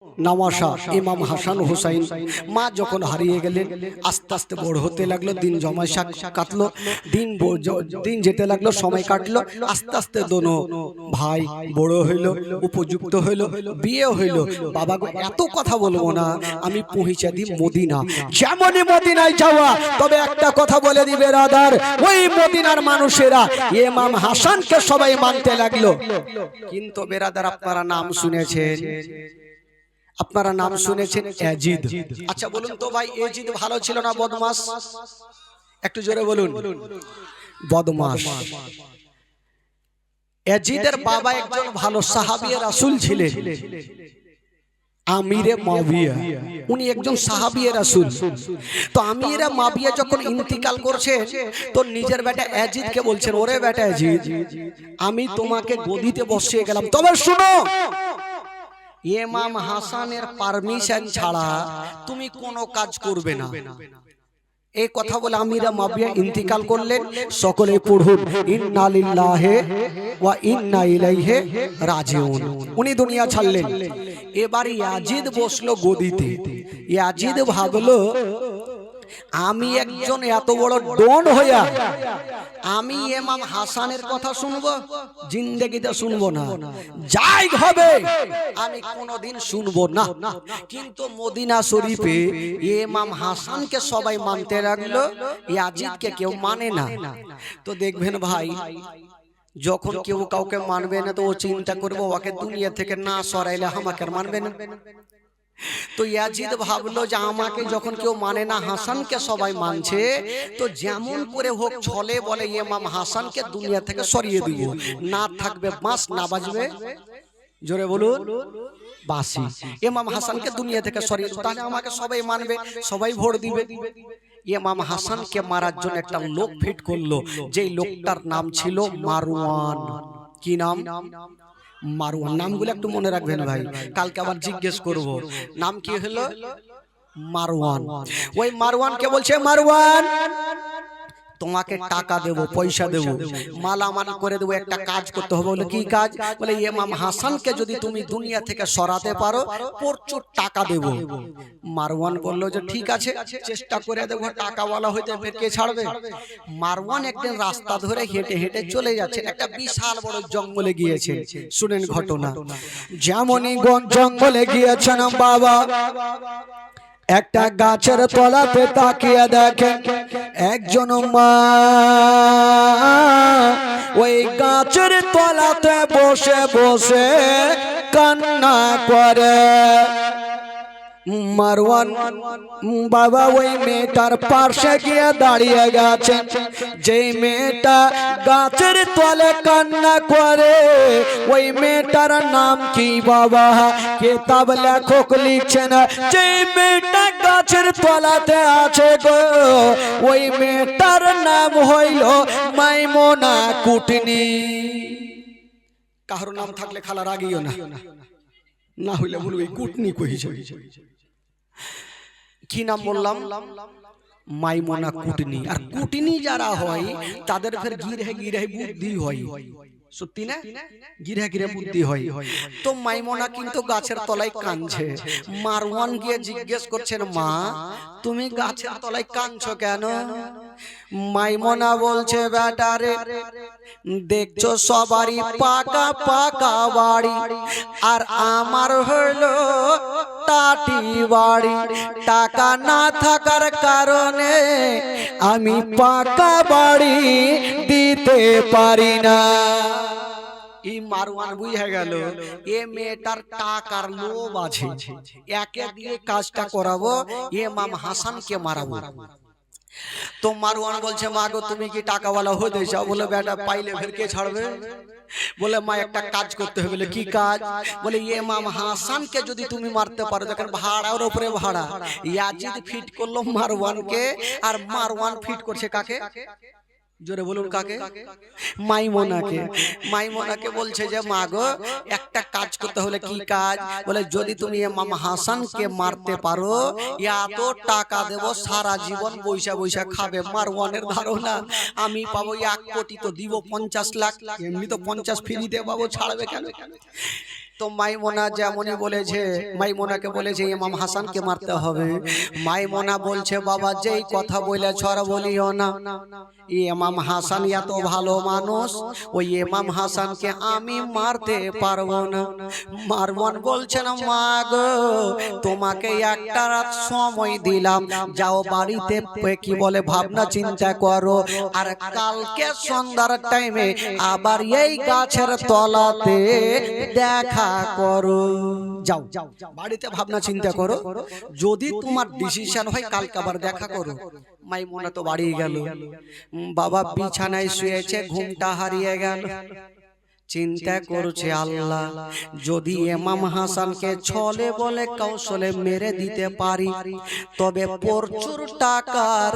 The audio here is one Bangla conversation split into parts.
নওয়াসা ইমাম হাসান হুসাইন মা যখন হারিয়ে গেলেন আস্তে আস্তে বড় হতে লাগলো, দিন জমায় কাটলো, দিন যেতে লাগলো, সময় কাটলো, আস্তে আস্তে দোনো ভাই বড় হইলো, উপযুক্ত হইলো, বিয়ে হইলো। বাবা গো এত কথা বলবো না, আমি পৌঁছে দিই মদিনা। যেমনই মদিনায় যাওয়া, তবে একটা কথা বলে দিবে রাদার, ওই মদিনার মানুষেরা ইমাম হাসানকে সবাই মানতে লাগলো। কিন্তু বেরাদার আপনারা নাম শুনেছেন, আপনারা নাম শুনেছেন ইয়াজিদ। আচ্ছা বলুন তো ভাই, ইয়াজিদ ভালো ছিল না বদমাশ? একটু জোরে বলুন। বদমাশ। ইয়াজিদের বাবা একজন ভালো সাহাবী রাসূল ছিলেন, আমিরে মাবিয়া। উনি একজন সাহাবী রাসূল। তো আমিরে মাবিয়া যখন ইন্তিকাল করছে, তো নিজের বেটা ইয়াজিদকে বলছেন, ওরে বেটা ইয়াজিদ, আমি তোমাকে গদিতে বসিয়ে গেলাম, তবে শুনো, ইমাম হাসানের পারমিশন ছাড়া তুমি কোনো কাজ করবে না। এই কথা বলে আমিরা মাবিয়া ইন্তিকাল করলেন। সকলে পড়ুন ইন্না লিল্লাহি ওয়া ইন্না ইলাইহি রাজিউন। উনি দুনিয়া ছাড়লেন। এবার ইয়াজিদ বসলো গদিতে। ইয়াজিদ ভাবলো, আমি একজন এত বড় ডন হইয়া আমি ইমাম হাসানের কথা শুনবো? জিন্দেগিতে শুনবো না, যাই হবে আমি কোনোদিন শুনবো না। কিন্তু মদিনা শরীফে ইমাম হাসানকে সবাই মানতে লাগলো, ইয়াজিদকে কেউ মানে না। তো দেখবেন ভাই, যখন কেউ কাউকে মানবে না, তো ও চিন্তা করবো ওকে দুনিয়া থেকে না সরাইলে আমাকে মানবে না। তো ইয়াজিদ ভাবলো যে আমাকে যখন কেউ মানে না, হাসানকে সবাই মানছে, তো যেমন করে হোক ছলে বলে ইমাম হাসানকে দুনিয়া থেকে সরিয়ে দিব। না থাকবে বাঁশ, না বাজবে, জোরে বলুন, বাঁশি। ইমাম হাসানকে দুনিয়া থেকে সরিয়ে দিব, তাহলে আমাকে সবাই মানবে, সবাই ভোট দিবে। ইমাম হাসানকে মারার জন্য একটা লোক ফিট করলো, যেই লোকটার নাম ছিল মারওয়ান। কি নাম? মারওয়ান। নামগুলো একটু মনে রাখবেন ভাই, কালকে আবার জিজ্ঞেস করব নাম কি হলো। মারওয়ান। ওই মারওয়ানকে বলছে, মারওয়ান তোমাকে টাকা দেবো, পয়সা দেবো, মালামাল করে দেবো, একটা কাজ করতে হবে। বলে কি কাজ? বলে ইমাম হাসানকে যদি তুমি দুনিয়া থেকে সরাতে পারো, প্রচুর টাকা দেবো। মারওয়ান বললো যে ঠিক আছে, চেষ্টা করে দেবো, টাকাওয়ালা হইতে ফের কে ছাড়বে। মারওয়ান একদিন রাস্তা ধরে হেঁটে হেঁটে চলে যাচ্ছেন, একটা বিশাল বড় জঙ্গলে গিয়েছে। শুনেন ঘটনা। যেমনই জঙ্গলে গিয়েছেন বাবা, একটা গাছের তলাতে তাকিয়ে দেখেন একজন মা ওই গাছের তলাতে বসে বসে কান্না করে। মারওয়ান বাবা ওই মেয়েটার পাশে গিয়ে দাঁড়িয়ে গেছেন। যেই মেয়েটা গাছের তলে কান্না করে, ওই মেয়েটার নাম কি বাবা? কিতাব লেখক লিখছেন, যেই মেয়েটা গাছের তলাতে আছে গো, ওই মেয়েটার নাম হইল মাইমুনা কুটনি। কারো নাম থাকলে খালা রাগিও না, না হইলে বলবে কুটনি কইছে। কি নাম বললাম? মাইমুনা কুটনি। আর কুটনি যারা হয় তাদের ফের গিরহে গিরহে বুদ্ধি হয়, সত্যি না? গিরহে গিরহে বুদ্ধি হয়। তো মাইমুনা কিন্তু গাছের তলায় কাঁদছে। মারওয়ান গিয়ে জিজ্ঞেস করছেন, মা তুমি গাছের তলায় কাঁদছো কেন? মাইমুনা বলছে, বেটারে দেখছো সবারই পাকা পাকা বাড়ি, আর আমার হলো টাটি বাড়ি। টাকা না থাকার কারণে আমি পাকা বাড়ি দিতে পারি না। এই মারওয়ান বুঝে গেল এ মেয়েটার টাকার লোভ আছে, একে দিয়ে কাজটা করাবো, ইমাম হাসানকে মারাবো। তো মারওয়ান বলছে, মা গো তুমি কি টাকাওয়ালা হতে চাও? বলে বেটা পাইলে ফের কে ছাড়বে? বলে মা একটা কাজ করতে হবে। বলে কি কাজ? বলে ইমাম হাসানকে যদি তুমি মারতে পারো, দেখেন ভাড়ার উপরে ভাড়া। ইয়াজিদ ফিট করলো মারওয়ানকে, আর মারওয়ান ফিট করছে কাকে? জোরে বলুন কাকে? মাইমুনাকে। মাইমুনাকে বলছে যে মা গো একটা কাজ করতে হলে। কি কাজ? বলে যদি তুমি ইমাম হাসানকে মারতে পারো, এত টাকা দেব, সারা জীবন বৈশা বৈশা খাবে। মারওয়ানের ধারণা আমি পাবো 1 কোটি, তো দিব 50 লাখ, এমনি তো 50 ফ্রিতে পাবো, ছাড়বে কেন? তো মাইমুনা যেমনই বলেছে, মাইমুনাকে বলেছে ইমাম হাসানকে মারতে হবে। মাইমুনা বলছে বাবা যেই কথা বলে ছড় বলিও না, ইমাম হাসান এত ভালো মানুষ, ওই ইমাম হাসানকে আমি মারতে পারবো না। মারওয়ান বলছেন মা গো তোমাকে একটা রাত সময় দিলাম, যাও বাড়িতে কি বলে ভাবনা চিন্তা করো, আর কালকে সন্ধ্যার টাইমে আবার এই গাছের তলাতে দেখা করো। যাও বাড়িতে ভাবনা চিন্তা করো, যদি তোমার ডিসিশন হয় কালকে আবার দেখা করো। মাইমুনা তো বাড়ি গেল, বাবা বিছানায় শুয়েছে, ঘুমটা হারিয়ে গেল। চিন্তা করছে আল্লাহ যদি ইমাম হাসানকে ছলে বলে কৌশলে মেরে দিতে পারি তবে প্রচুর টাকার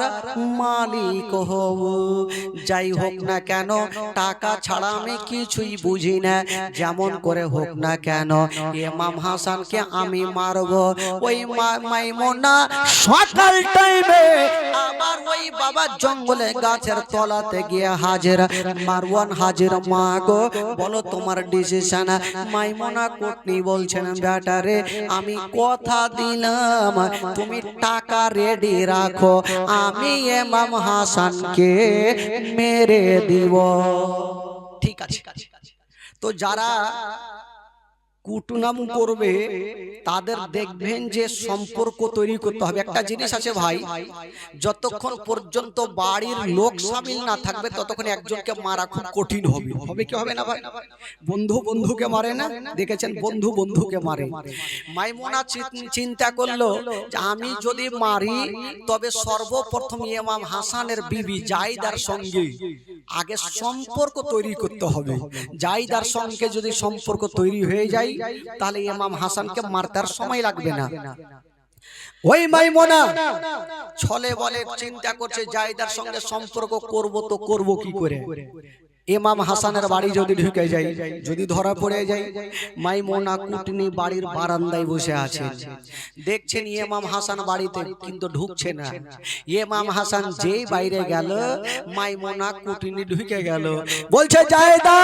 মালিক হব। যাই হোক না কেন টাকা ছাড়া আমি কিছুই বুঝি না, যেমন করে হোক না কেন ইমাম হাসানকে আমি মারব। ওই মাইমুনা সকাল টাইমে আবার ওই বাবা জঙ্গলে গাছের তলাতে গিয়ে হাজির। মারওয়ান হাজির, মা গো বলো তোমার ডিসিশন। মাইমুনা কোটনি বলছেন বেটারে আমি কথা দিলাম তুমি টাকা রেডি রাখো, আমি ইমাম হাসানকে মেরে দিব। ঠিক আছে। তো যারা কুটনাম করবে তাদের দেখবেন যে সম্পর্ক তৈরি করতে হবে। একটা জিনিস আছে ভাই, যতক্ষণ পর্যন্ত বাড়ির লোক শামিল না থাকবে ততক্ষণ একজনকে মারা খুব কঠিন হবে। হবে কি হবে না ভাই? বন্ধু বন্ধুকে মারে না, দেখেছেন বন্ধু বন্ধুকে মারে। মাইমুনা চিন্তা করলো যে আমি যদি মারি তবে সর্বপ্রথম ইমাম হাসানের বিবি জাইদার সঙ্গে আগে সম্পর্ক তৈরি করতে হবে। জাইদার সঙ্গে যদি সম্পর্ক তৈরি হয়ে যায় তাহলে ইমাম হাসানকে মারতে আর সময় লাগবে না। ওই মাইমুনা ছলে বলে চিন্তা করছে জাইদার সঙ্গে সম্পর্ক করব তো করব কি করে। ইমাম হাসানের বাড়ি যদি ঢুকে যায়, যদি ধরা পড়ে যায়, মাইমুনা কুটনি বাড়ির বারান্দায় বসে আছে, দেখছেন ইমাম হাসান বাড়িতে কিন্তু ঢুকছে না। ইমাম হাসান যেই বাইরে গেল মাইমুনা কুটনি ঢুকে গেল, বলছে জায়দা।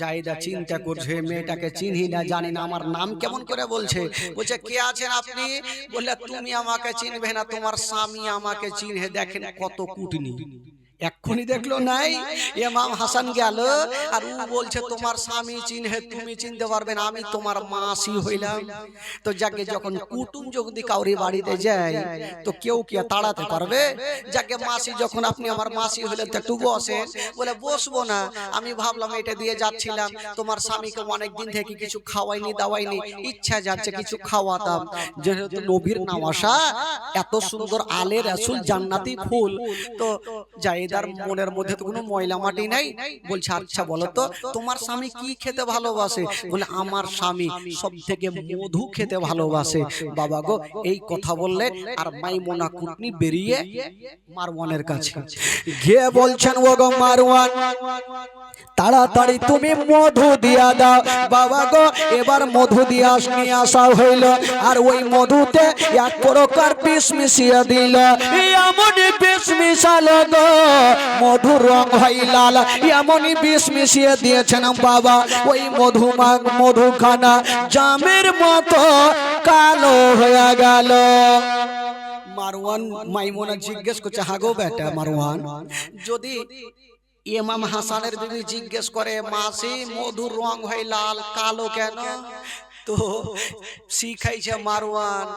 জায়দা চিন্তা করছে মেয়েটাকে চিনি না জানি না, আমার নাম কেমন করে বলছে। বলছে কে আছেন আপনি? বললে তুমি আমাকে চিনবে না, তোমার স্বামী আমাকে চিনহে। দেখেন কত কুটনি, এক্ষুনি দেখলো নাই ইমাম হাসান গেল আর ও বলছে তোমার স্বামী চিনহে, তুমি চিনতে পারবে না, আমি তোমার মাসি হইলাম। তো যাকে যখন কুটুম যদি কাউরি বাড়িতে যায় তো কেউ কি তাড়াতে পারবে? যাকে মাসি যখন আপনি আমার মাসি হইলেন তো একটু বসেন। বলে বসবো না, আমি ভাবলাম এটা দিয়ে যাচ্ছিলাম, তোমার স্বামীকে অনেক দিন থেকে কিছু খাওয়াইনি দাওয়াইনি, ইচ্ছা যাচ্ছে কিছু খাওয়াতাম। যেহেতু নবীর নামাশা এত সুন্দর আলে রাসূল জান্নাতি ফুল, তো যাই মনের মধ্যে তো কোনো ময়লা মাটি নাই। বলছে আচ্ছা বলো তো তোমার স্বামী কি খেতে ভালোবাসে? বলে আমার স্বামী সব থেকে মধু খেতে ভালোবাসে। বাবা গো এই কথা বললেন আর মাইমুনা কুটনি বেরিয়ে মারওয়ানের কাছে গিয়ে বলছেন ও গো মারওয়ান তাড়াতাড়ি তুমি মধু দিয়া দাও। বাবা গো এবার মধু দিয়া নিয়ে আসা হইল আর ওই মধুতে এক প্রকার বিষ মিশিয়ে দিল। এমনই বিষ মিশালো গো মধুর রং হয় লাল, এমনই বিষ মিশিয়ে দিয়েছেন বাবা ওই মধুখানা জামের মতো কালো হয়ে গেল। মারওয়ান মাইমুনা জিজ্ঞেস করছে হাগো বেটা মারওয়ান, যদি ইমাম হাসানের বিবি জিজ্ঞেস করে মাসি মধুর রং হয় লাল কালো কেন, তো শিখাইছে মারওয়ান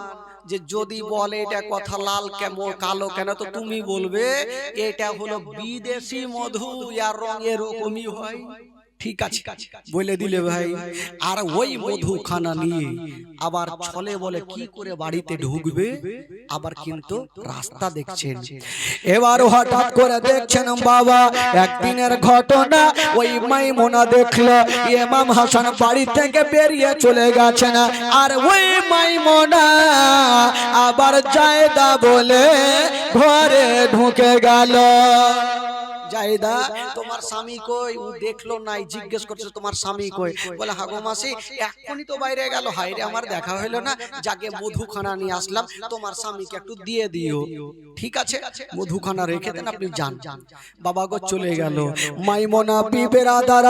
যে যদি বলে এটা কথা লাল কেমন কালো কেন তো তুমি বলবে এটা হলো বিদেশি মধু, আর রং এরকমই হয়। ঠিক আছে বলে দিলে ভাই। আর ওই মধুখানা নিয়ে আবার ছলে বলে কি করে বাড়িতে ঢুকবে, আবার কিন্তু রাস্তা দেখছেন। এবার হঠাৎ করে দেখছেন বাবা একদিনের ঘটনা, ওই মাইমুনা দেখলো ইমাম হাসান বাড়ি থেকে বেরিয়ে চলে গেছেন আর ওই মাইমুনা আবার জায়দা বলে ঘরে ঢুকে গেল। জায়দা তোমার স্বামী কই? ও দেখলো নাই, জিজ্ঞেস করছে তোমার স্বামী কই? বলে হাগো মাসি এখনই তো বাইরে গেল। হাইরে আমার দেখা হইলো না, যাকে মধুখানা নিয়ে আসলাম, তোমার স্বামীকে একটু দিয়ে দিও। ঠিক আছে, মধুখানা রেখে দেন, আপনি যান। বাবা গো চলে গেল। মাইমুনা বিবেরাদার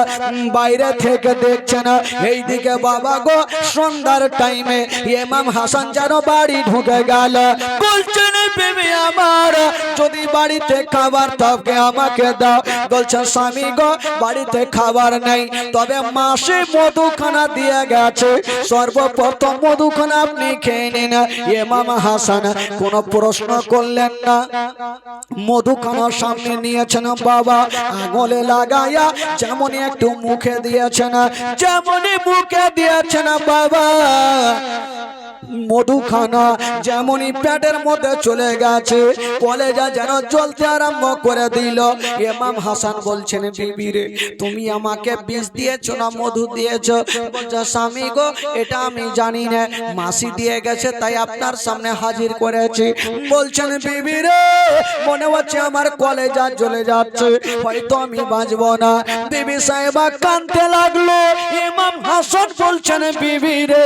বাইরে থেকে দেখছে না, এইদিকে বাবা গো সন্ধ্যার টাইমে ইমাম হাসান যেন বাড়ি ঢুকে গেল। বলছেন বেবি আমার, যদি বাড়িতে খাবার তবে আমাকে দাও। বলছে স্বামী গো বাড়িতে খাবার নেই, তবে মাসে মধুখানা দিয়ে গেছে, সর্বপ্রথম মধুখানা আপনি খেয়ে নিন। ইমাম হাসান কোনো প্রশ্ন করলেন না, মধুখানা সামনে নিয়েছেন বাবা, আঙুলে লাগাইয়া যেমনই একটু মুখে দিয়েছেন, যেমনই মুখে দিয়েছেন বাবা, মধুখানা যেমনই পেটের মধ্যে চলে গেছে, কলেজা যেন চলতে আরম্ভ করে দিল। ইমাম হাসান বলছেন বিবি রে, তুমি আমাকে বিষ দিয়েছো না মধু দিয়েছো? বলছে স্বামী গো এটা আমি জানি না, মাসি দিয়ে গেছে তাই আপনার সামনে হাজির করেছি। বলছেন বিবি রে, মনে হচ্ছে আমার কলেজা চলে যাচ্ছে, হয়তো আমি বাঁচবো না। বিবি সাহেবা কাঁদতে লাগলো। ইমাম হাসান বলছেন বিবি রে,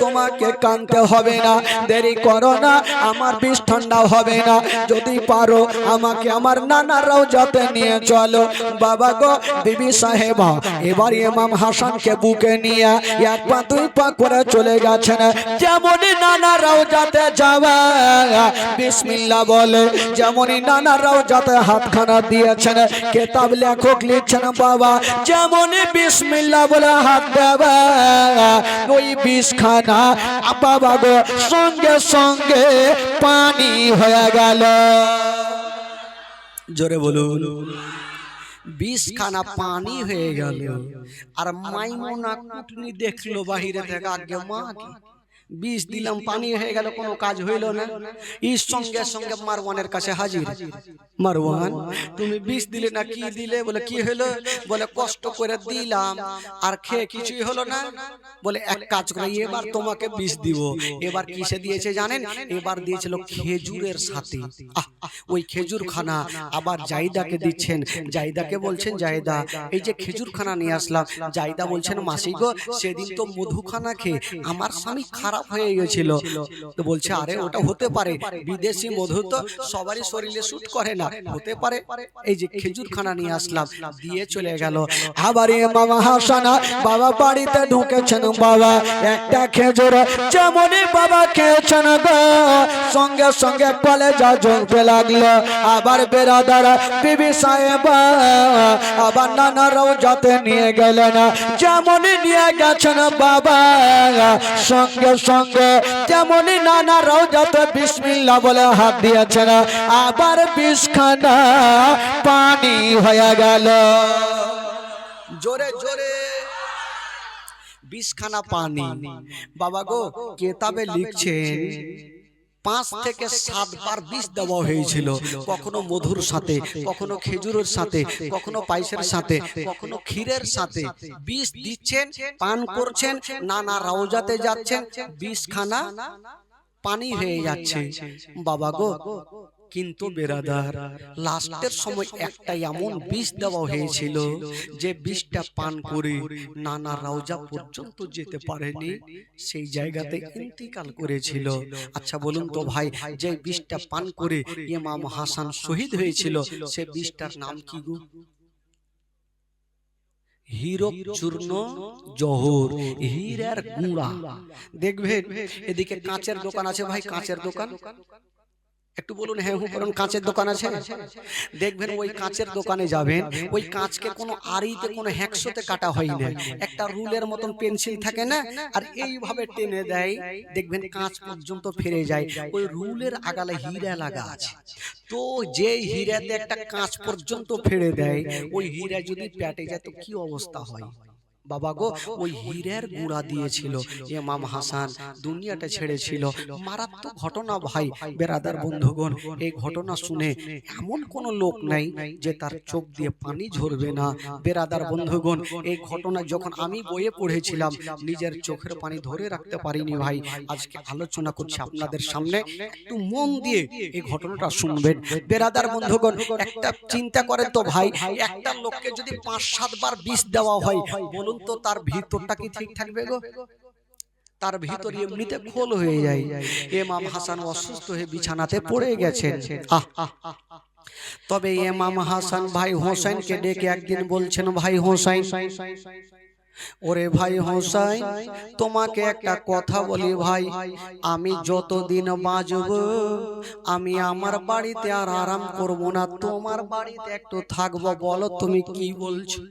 তোমাকে কাঁদতে হবে না, দেরি করো না, আমার বিষ ঠান্ডা হবে না, যদি পারো আমাকে আমার নানার রওজাতে নিয়ে চলো। বাবা গো বিবি সাহেবা এবার ইমাম হাসানকে বুকে নিয়ে এক পা দুই পা করে চলে গেছেন। যেমনই নানার রওজাতে যাওয়া বিসমিল্লাহ বলে, যেমনই নানার রওজাতে হাতখানা দিয়েছেন, কিতাব লেখক লিখছেন বাবা, যেমনই বিসমিল্লাহ বলে হাত দেওয়া, ওই বিষখানা বাবা গো সঙ্গে সঙ্গে পানি হয়ে গেল। জোরে বলুন, বিষখানা পানি হয়ে গেল। আর মাইমুনা কুটনি দেখলো বাহিরে থেকে, আগে মা কি বিষ দিলাম পানি হয়ে গেল, কোনো কাজ হইল না। এর সঙ্গে সঙ্গে মারওয়ানের কাছে হাজির। মারওয়ান তুমি বিষ দিলে না কি দিলে? বলে কি হলো? বলে কষ্ট করে দিলাম আর খেয়ে কিছুই হলো না। বলে এক কাজ করে এবার তোমাকে বিষ দিব। এবার কিসে দিয়েছে জানেন? এবার দিয়েছিল খেজুরের সাথে। ওই খেজুর খানা আবার জায়দাকে দিচ্ছেন। জায়দাকে বলছেন জায়দা এই যে খেজুর খানা নিয়ে আসলাম। জায়দা বলছেন মাসি গো সেদিন তো মধুখানা খেয়ে আমার স্বামী খারাপ হয়ে গেছিল। তো বলছে আরে ওটা হতে পারে, বিদেশি মধু তো সবারই শরীরে শুট করে না, হতে পারে। এই যে খেজুর খানা নিয়ে আসলাম, দিয়ে চলে গেল। আবার ইমাম হাসান বাবা বাড়িতে ঢুকেছেন। বাবা একটা খেজুর যেমনই বাবা খেয়েছেন গো, সঙ্গে সঙ্গে কলেজা জ্বলতে লাগলো। আবার বেরাদার বিবি সাহেবা আবার নানা রওজাতে নিয়ে গেলেন। যেমনই নিয়ে গেছেন বাবা, সঙ্গে সঙ্গে যেমনই নানা রওজাতে বিসমিল্লাহ বলে হাত দিয়েছেন, আবার বিষখানা পানি হয়ে গেল। জোরে জোরে বিষখানা পানি। বাবা গো কিতাবে লিখছেন 5 থেকে 7 বার বিষ দেওয়া হয়েছিল, কখনো মধুর সাথে, কখনো খেজুরের সাথে, কখনো পায়েসের সাথে, কখনো ক্ষীরের সাথে বিষ দিচ্ছেন, পান করছেন, নানা রওজাতে যাচ্ছেন, বিষখানা পানি হয়ে যাচ্ছে। বাবা গো কিন্তু বেরাদার লাস্টের সময় একটা এমন বিষ দেওয়া হয়েছিল যে বিষটা পান করে নানা রওজা পর্যন্ত যেতে পারেনি, সেই জায়গাতে ইন্তিকাল করেছিল। আচ্ছা বলুন তো ভাই, যে বিষটা পান করে ইমাম হাসান শহীদ হয়েছিল সে বিষটার নাম কি গো? হীরক চূর্ণ জহর, হীরার গুঁড়া। দেখবেন এদিকে কাঁচের দোকান আছে ভাই, কাঁচের দোকান একটু বলুন হ্যাঁ হুঁ করুন, কাঁচের দোকান আছে। দেখবেন ওই কাঁচের দোকানে যাবেন, ওই কাঁচকে কোনো আড়িতে কোনো হ্যাকশোতে কাটা হয় না, একটা রুলের মতন পেন্সিল থাকে না, আর এইভাবে টেনে দেয়, দেখবেন কাঁচ পর্যন্ত ফিরে যায়। ওই রুলের আগালে হীরা লাগা আছে, তো যে হীরাতে একটা কাঁচ পর্যন্ত ফেড়ে দেয়, ওই হীরা যদি পেটে যায় তো কি অবস্থা হয়? বাবা গো, ওই হীরের গুঁড়া দিয়েছিল ইমাম হাসান দুনিয়াটা ছেড়েছিল। মারাত্মক ঘটনা ভাই বেরাদার বন্ধুগণ। এই ঘটনা শুনে এমন কোন লোক নাই যে তার চোখ দিয়ে পানি ঝরবে না। বেরাদার বন্ধুগণ, এই ঘটনা যখন আমি বইয়ে পড়েছিলাম নিজের চোখের পানি ধরে রাখতে পারিনি ভাই। আজকে আলোচনা করছি আপনাদের সামনে, একটু মন দিয়ে এই ঘটনাটা শুনবেন। বেরাদার বন্ধুগণ, একটা চিন্তা করেন তো ভাই, একটা লোককে যদি 5-7 বার বিষ দেওয়া হয়, বলুন তো তার ভিতরটা কি ঠিক থাকবে গো? তার ভিতর এমনিতে খোল হয়ে যায়। ইমাম হাসান অসুস্থ হয়ে বিছানাতে পড়ে গেছেন। তবে ইমাম হাসান ভাই হোসেনকে ডেকে একদিন বলছেন, ভাই হোসেন, ওরে ভাই হোসেন, তোমাকে একটা কথা বলি ভাই, আমি যতদিন বাঁচব আমি আমার বাড়িতে আর আরাম করব না, তোমার বাড়িতে একটু থাকবো, বলো তুমি কি বলছো?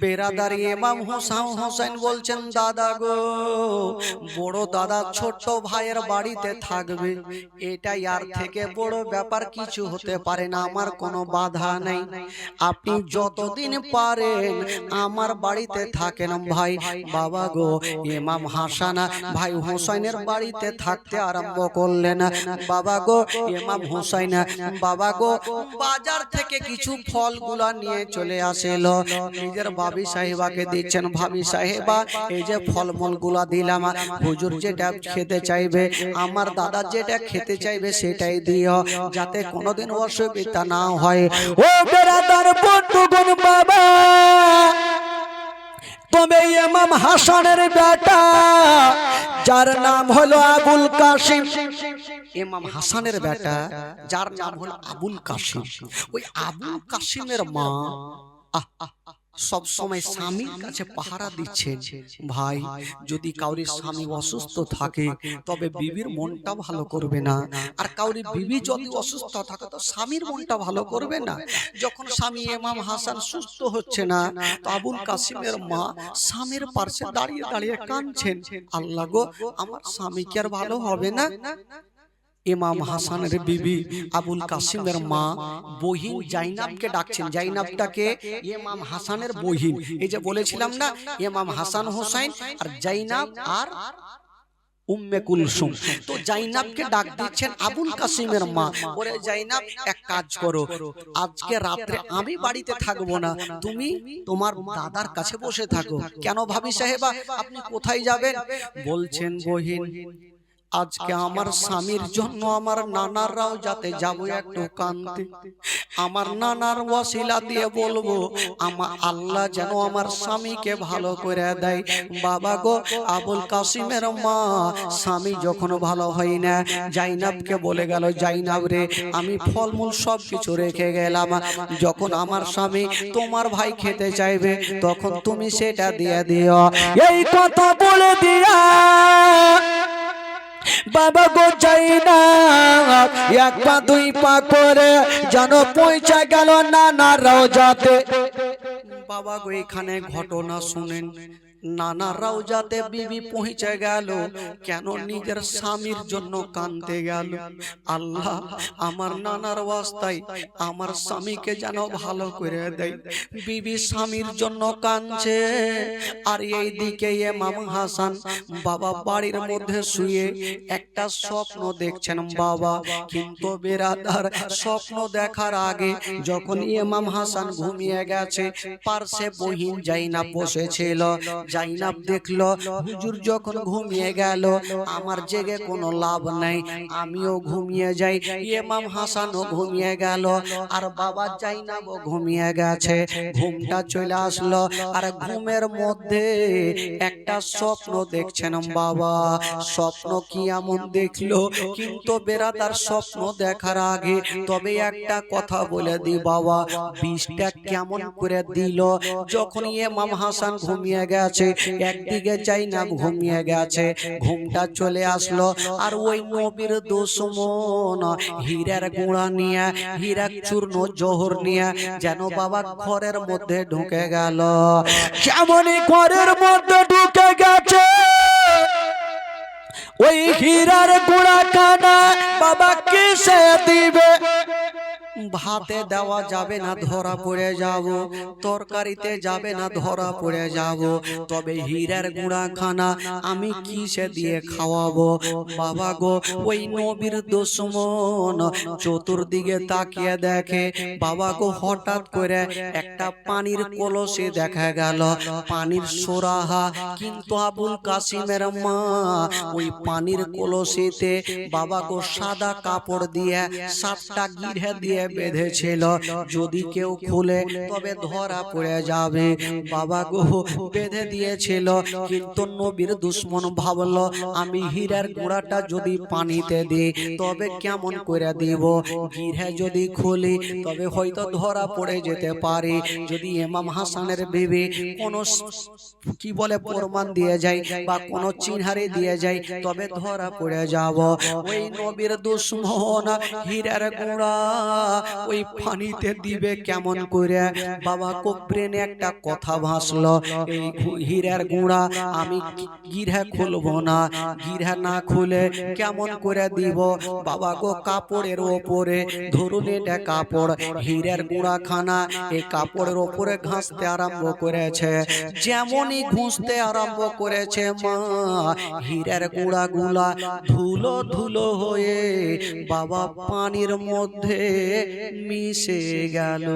বেরাদার ইমাম হোসেন বলছেন, দাদা গো, বড় দাদা ছোট ভাইয়ের বাড়িতে থাকবে, এটাই আর থেকে বড় ব্যাপার কিছু হতে পারে না, আমার কোনো বাধা নেই, আপনি যতদিন পারেন আমার বাড়িতে থাকেন ভাই। বাবা গো, ইমাম হাসান ভাই হোসেনের বাড়িতে থাকতে আরম্ভ করলেন। বাবা গো, ইমাম হোসেন বাবা গো বাজার থেকে কিছু ফলগুলা নিয়ে চলে আসেল, নিজের ভাবি সাহেবাকে দিচ্ছেন, ভাবি সাহেবা এই যে ফলমূল গুলা দিলাম, হুজুর যেটা খেতে চাইবে, আমার দাদা যেটা খেতে চাইবে সেটাই দিও, যাতে কোনোদিন অসুবিধা না হয়। ও বেরাদার বন্ধুগণ, বাবা তবে ইমাম হাসানের বেটা যার নাম হলো আবুল কাসিম, ইমাম হাসানের বেটা যার নাম হলো আবুল কাসিম, ওই আবুল কাসিমের মা সব সময় স্বামীর কাছে পাহারা দিচ্ছেন। ভাই, যদি কাউরির স্বামী অসুস্থ থাকে তবে বিবির মনটা ভালো করবে না, আর কাউরির বিবি যদি অসুস্থ থাকে তো স্বামীর মনটা ভালো করবে না। যখন স্বামী ইমাম হাসান সুস্থ হচ্ছে না, তো আবুল কাসিমের মা স্বামীর পাশে দাঁড়িয়ে দাঁড়িয়ে কাঁদছেন, আল্লাহ গো, আমার স্বামী কি আর ভালো হবে না? ইমাম হাসানের বিবি আবুল কাসিমের মা বহিন জাইনাবকে ডাকছেন। জাইনাবটাকে ইমাম হাসানের বহিন, এই যে বলেছিলাম না ইমাম হাসান হোসেন আর জাইনাব আর উম্মে কুলসুম, তো জাইনাবকে ডাক দিচ্ছেন আবুল কাসিমের মা, ওরে জাইনাব, এক কাজ করো, আজকে রাত্রে আমি বাড়িতে থাকবো না, তুমি তোমার দাদার কাছে বসে থাকো। কেন ভাবি সাহেবা, আপনি কোথায় যাবেন? বলছেন, বহিন, আজকে আমার স্বামীর জন্য আমার নানারাও যাতে যাবো একটু কাঁদতে, আমার নানার ওয়াসিলা দিয়ে বলবো আমার আল্লাহ যেন আমার স্বামীকে ভালো করে দেয়। বাবা গো, আবুল কাসিমের মা স্বামী যখন ভালো হয় না, জাইনাবকে বলে গেল, জাইনাব রে, আমি ফলমূল সব কিছু রেখে গেলাম, যখন আমার স্বামী তোমার ভাই খেতে চাইবে তখন তুমি সেটা দিয়ে দিও। এই কথা বলে দিয়া বাবা গো জাইনাব এক পা দুই পা করে যেন পৌঁছে গেল নানার রওজাতে। বাবা গো, এখানে ঘটনা শুনেন, নানা রওজাতে বিবি পৌঁছে গেল, কেন নিজের স্বামীর জন্য কাঁদতে গেল, আল্লাহ আমার নানার ওয়াস্তায় আমার স্বামীকে যেন ভালো করে দেয়। বিবি স্বামীর জন্য কাঁদছে, আর এই দিকে ইমাম হাসান বাবা বাড়ির মধ্যে শুয়ে একটা স্বপ্ন দেখছেন বাবা। কিন্তু বেরাদার, স্বপ্ন দেখার আগে যখন ইমাম হাসান ঘুমিয়ে গেছে, পার্শ্বে বহিন জাইনাব বসেছিল। জাইনাব দেখলো হুজুর যখন ঘুমিয়ে গেল, আমার জেগে কোনো লাভ নাই, আমিও ঘুমিয়ে যাই। ইমাম হাসানও ঘুমিয়ে গেল, আর বাবা জাইনাবও ঘুমিয়ে গেছে। ঘুমটা চলে আসলো, আর ঘুমের মধ্যে একটা স্বপ্ন দেখছেন বাবা। স্বপ্ন কি এমন দেখলো, কিন্তু বেরাদার স্বপ্ন দেখার আগে তবে একটা কথা বলে দি বাবা, বিষটা কেমন করে দিল। যখন ইমাম হাসান ঘুমিয়ে গেছে, একদিকে জাইনাব ঘুমিয়ে গেছে, ঘুমটা চলে আসলো, আর ওই নবীর দুশমন হীরার গুঁড়া নিয়ে, হীরা চূর্ণ জোহর নিয়ে যেন বাবা ঘরের মধ্যে ঢুকে গেল। কেমনই ঘরের মধ্যে ঢুকে গেছে, ওই হীরার গুঁড়া কানা বাবা কিসে দিবে? ভাতে দেওয়া যাবে না, ধরা পড়ে যাব, তরকারিতে যাবে না, ধরা পড়ে যাব, তবে হীরার গুঁড়া খানা আমি কিসে দিয়ে খাওয়াবো? বাবা গো, ওই নবীর দুশমন চতুর্দিকে তাকিয়ে দেখে, বাবা গো হঠাৎ করে একটা পানির কলসি দেখা গেল, পানির সোরাহা, কিন্তু আবুল কাসিমের মা ওই পানির কলসিতে বাবা গো সাদা কাপড় দিয়ে 7টা গিরে দিয়ে বেঁধেছিল, যদি কেউ খুলে তবে ধরা পড়ে যাবে। বাবা গো বেঁধে দিয়েছিল, কিন্তু নবীর দুশমন ভাবলো আমি হীরার গুঁড়াটা যদি পানিতে দিই তবে কেমন করে দিব, গিরে যদি খুলি তবে হয়তো ধরা পড়ে যেতে পারে, যদি ইমাম হাসানের বিবি কোনো কি বলে প্রমাণ দিয়ে যায় বা কোনো চিনহারি দিয়ে যায় তবে ধরা পড়ে যাব। ওই নবীর দুশমন হীরার গুঁড়া ওই পানিতে দিবে কেমন করে? বাবা কো ব্রেনে একটা কথা ভাসলো, এই হীরার গুঁড়া আমি গিরা খুলবো না, গিরা না খুলে কেমন করে দিব? বাবা গো কাপড়ের ওপরে ধরুন, এটা কাপড়, হীরার গুঁড়া খানা এই কাপড়ের ওপরে ঘাসতে আরম্ভ করেছে, যেমনই ঘুষতে আরম্ভ করেছে মা, হীরার গুঁড়া গুলা ধুলো ধুলো হয়ে বাবা পানির মধ্যে মিশে গেল।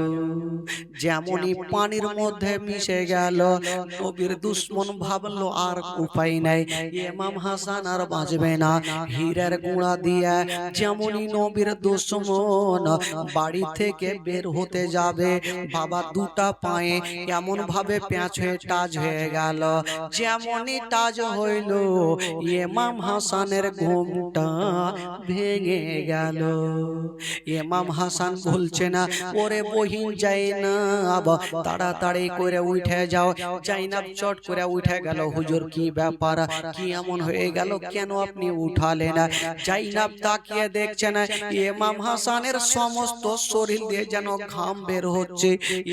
যেমনই পানির মধ্যে মিশে গেল, নবীর দুশমন ভাবলো আর উপায় নাই, ইমাম হাসান আর বাঁচবে না, হীরার গুঁড়া দিয়া যেমনই নবীর দুশমন বাড়ি থেকে বের হতে যাবে, বাবা দুটা পায়ে এমন ভাবে প্যাঁচ হয়ে টাচ হয়ে গেল, যেমনই টাচ হইল ইমাম হাসানের ঘুমটা ভেঙে গেল। ইমাম হাসান বলছে না, ওরে বহিন জাইনাব তাড়াতাড়ি করে উঠে যাও। জাইনাব চট করে উঠে গেল, হুজুর কি ব্যাপার, কি এমন হয়ে গেল, কেন আপনি উঠালেন? জাইনাব তাকিয়ে দেখছেন ইমাম হাসানের সমস্ত শরীর দিয়ে যেন ঘাম বের হচ্ছে।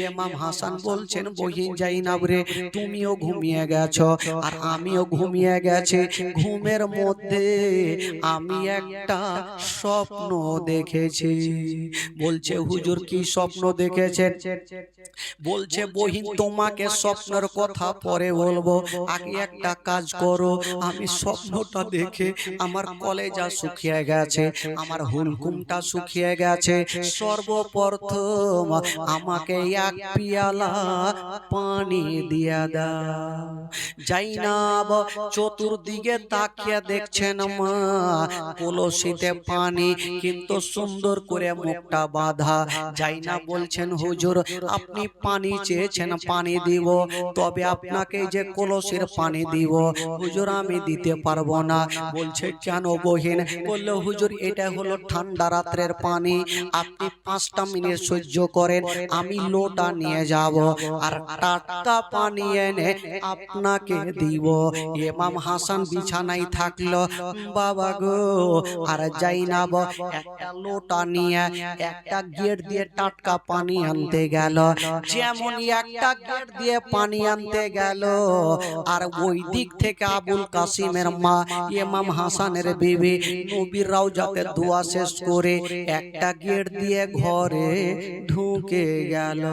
ইমাম হাসান বলছেন, বহিন জাইনাব রে, তুমিও ঘুমিয়ে গেছো আর আমিও ঘুমিয়ে গেছি, ঘুমের মধ্যে আমি একটা স্বপ্ন দেখেছি। বলছে, হুজুর কি স্বপ্ন দেখেছেন? বলছে, বহিন তোমাকে স্বপ্নের কথা পরে বলবো, আগে একটা কাজ করো, আমি স্বপ্নটা দেখে আমার কলেজা শুকিয়ে গেছে, আমার হুলকুমটা শুকিয়ে গেছে, সর্বপ্রথম আমাকে এক পিয়ালা পানি দিয়া দাও। জাইনাব চতুর্দিকে তাকিয়ে দেখছেন মা, কলসিতে পানি, কিন্তু সুন্দর করে মুখটা বাঁধা। জাইনাব বলছেন, হুজুর আপনি পানি চেয়েছেন, পানি দিব, তবে আপনাকে যে কলসির পানি দিব হুজুর আমি দিতে পারবো না। বলছে, কেন বহিন? বললো, হুজুর এটা হলো ঠান্ডা রাত্রের পানি, আপনি 5টা মিনিট সহ্য করেন, আমি লোটা নিয়ে যাব আর টাটকা পানি এনে আপনাকে দিব। ইমাম হাসান বিছানায় থাকলো, বাবা গো, আর জাইনাব একটা লোটা নিয়ে একটা গেট দিয়ে টাটকা পানি আনতে গেল, যেমনই একটা গেট দিয়ে পানি আনতে গেল, আর ওই দিক থেকে আবুল কাসিমের মা ইমাম হাসানের বিবি নবীর রওজাতে দোয়া শেষ করে একটা গেট দিয়ে ঘরে ঢুকে গেল।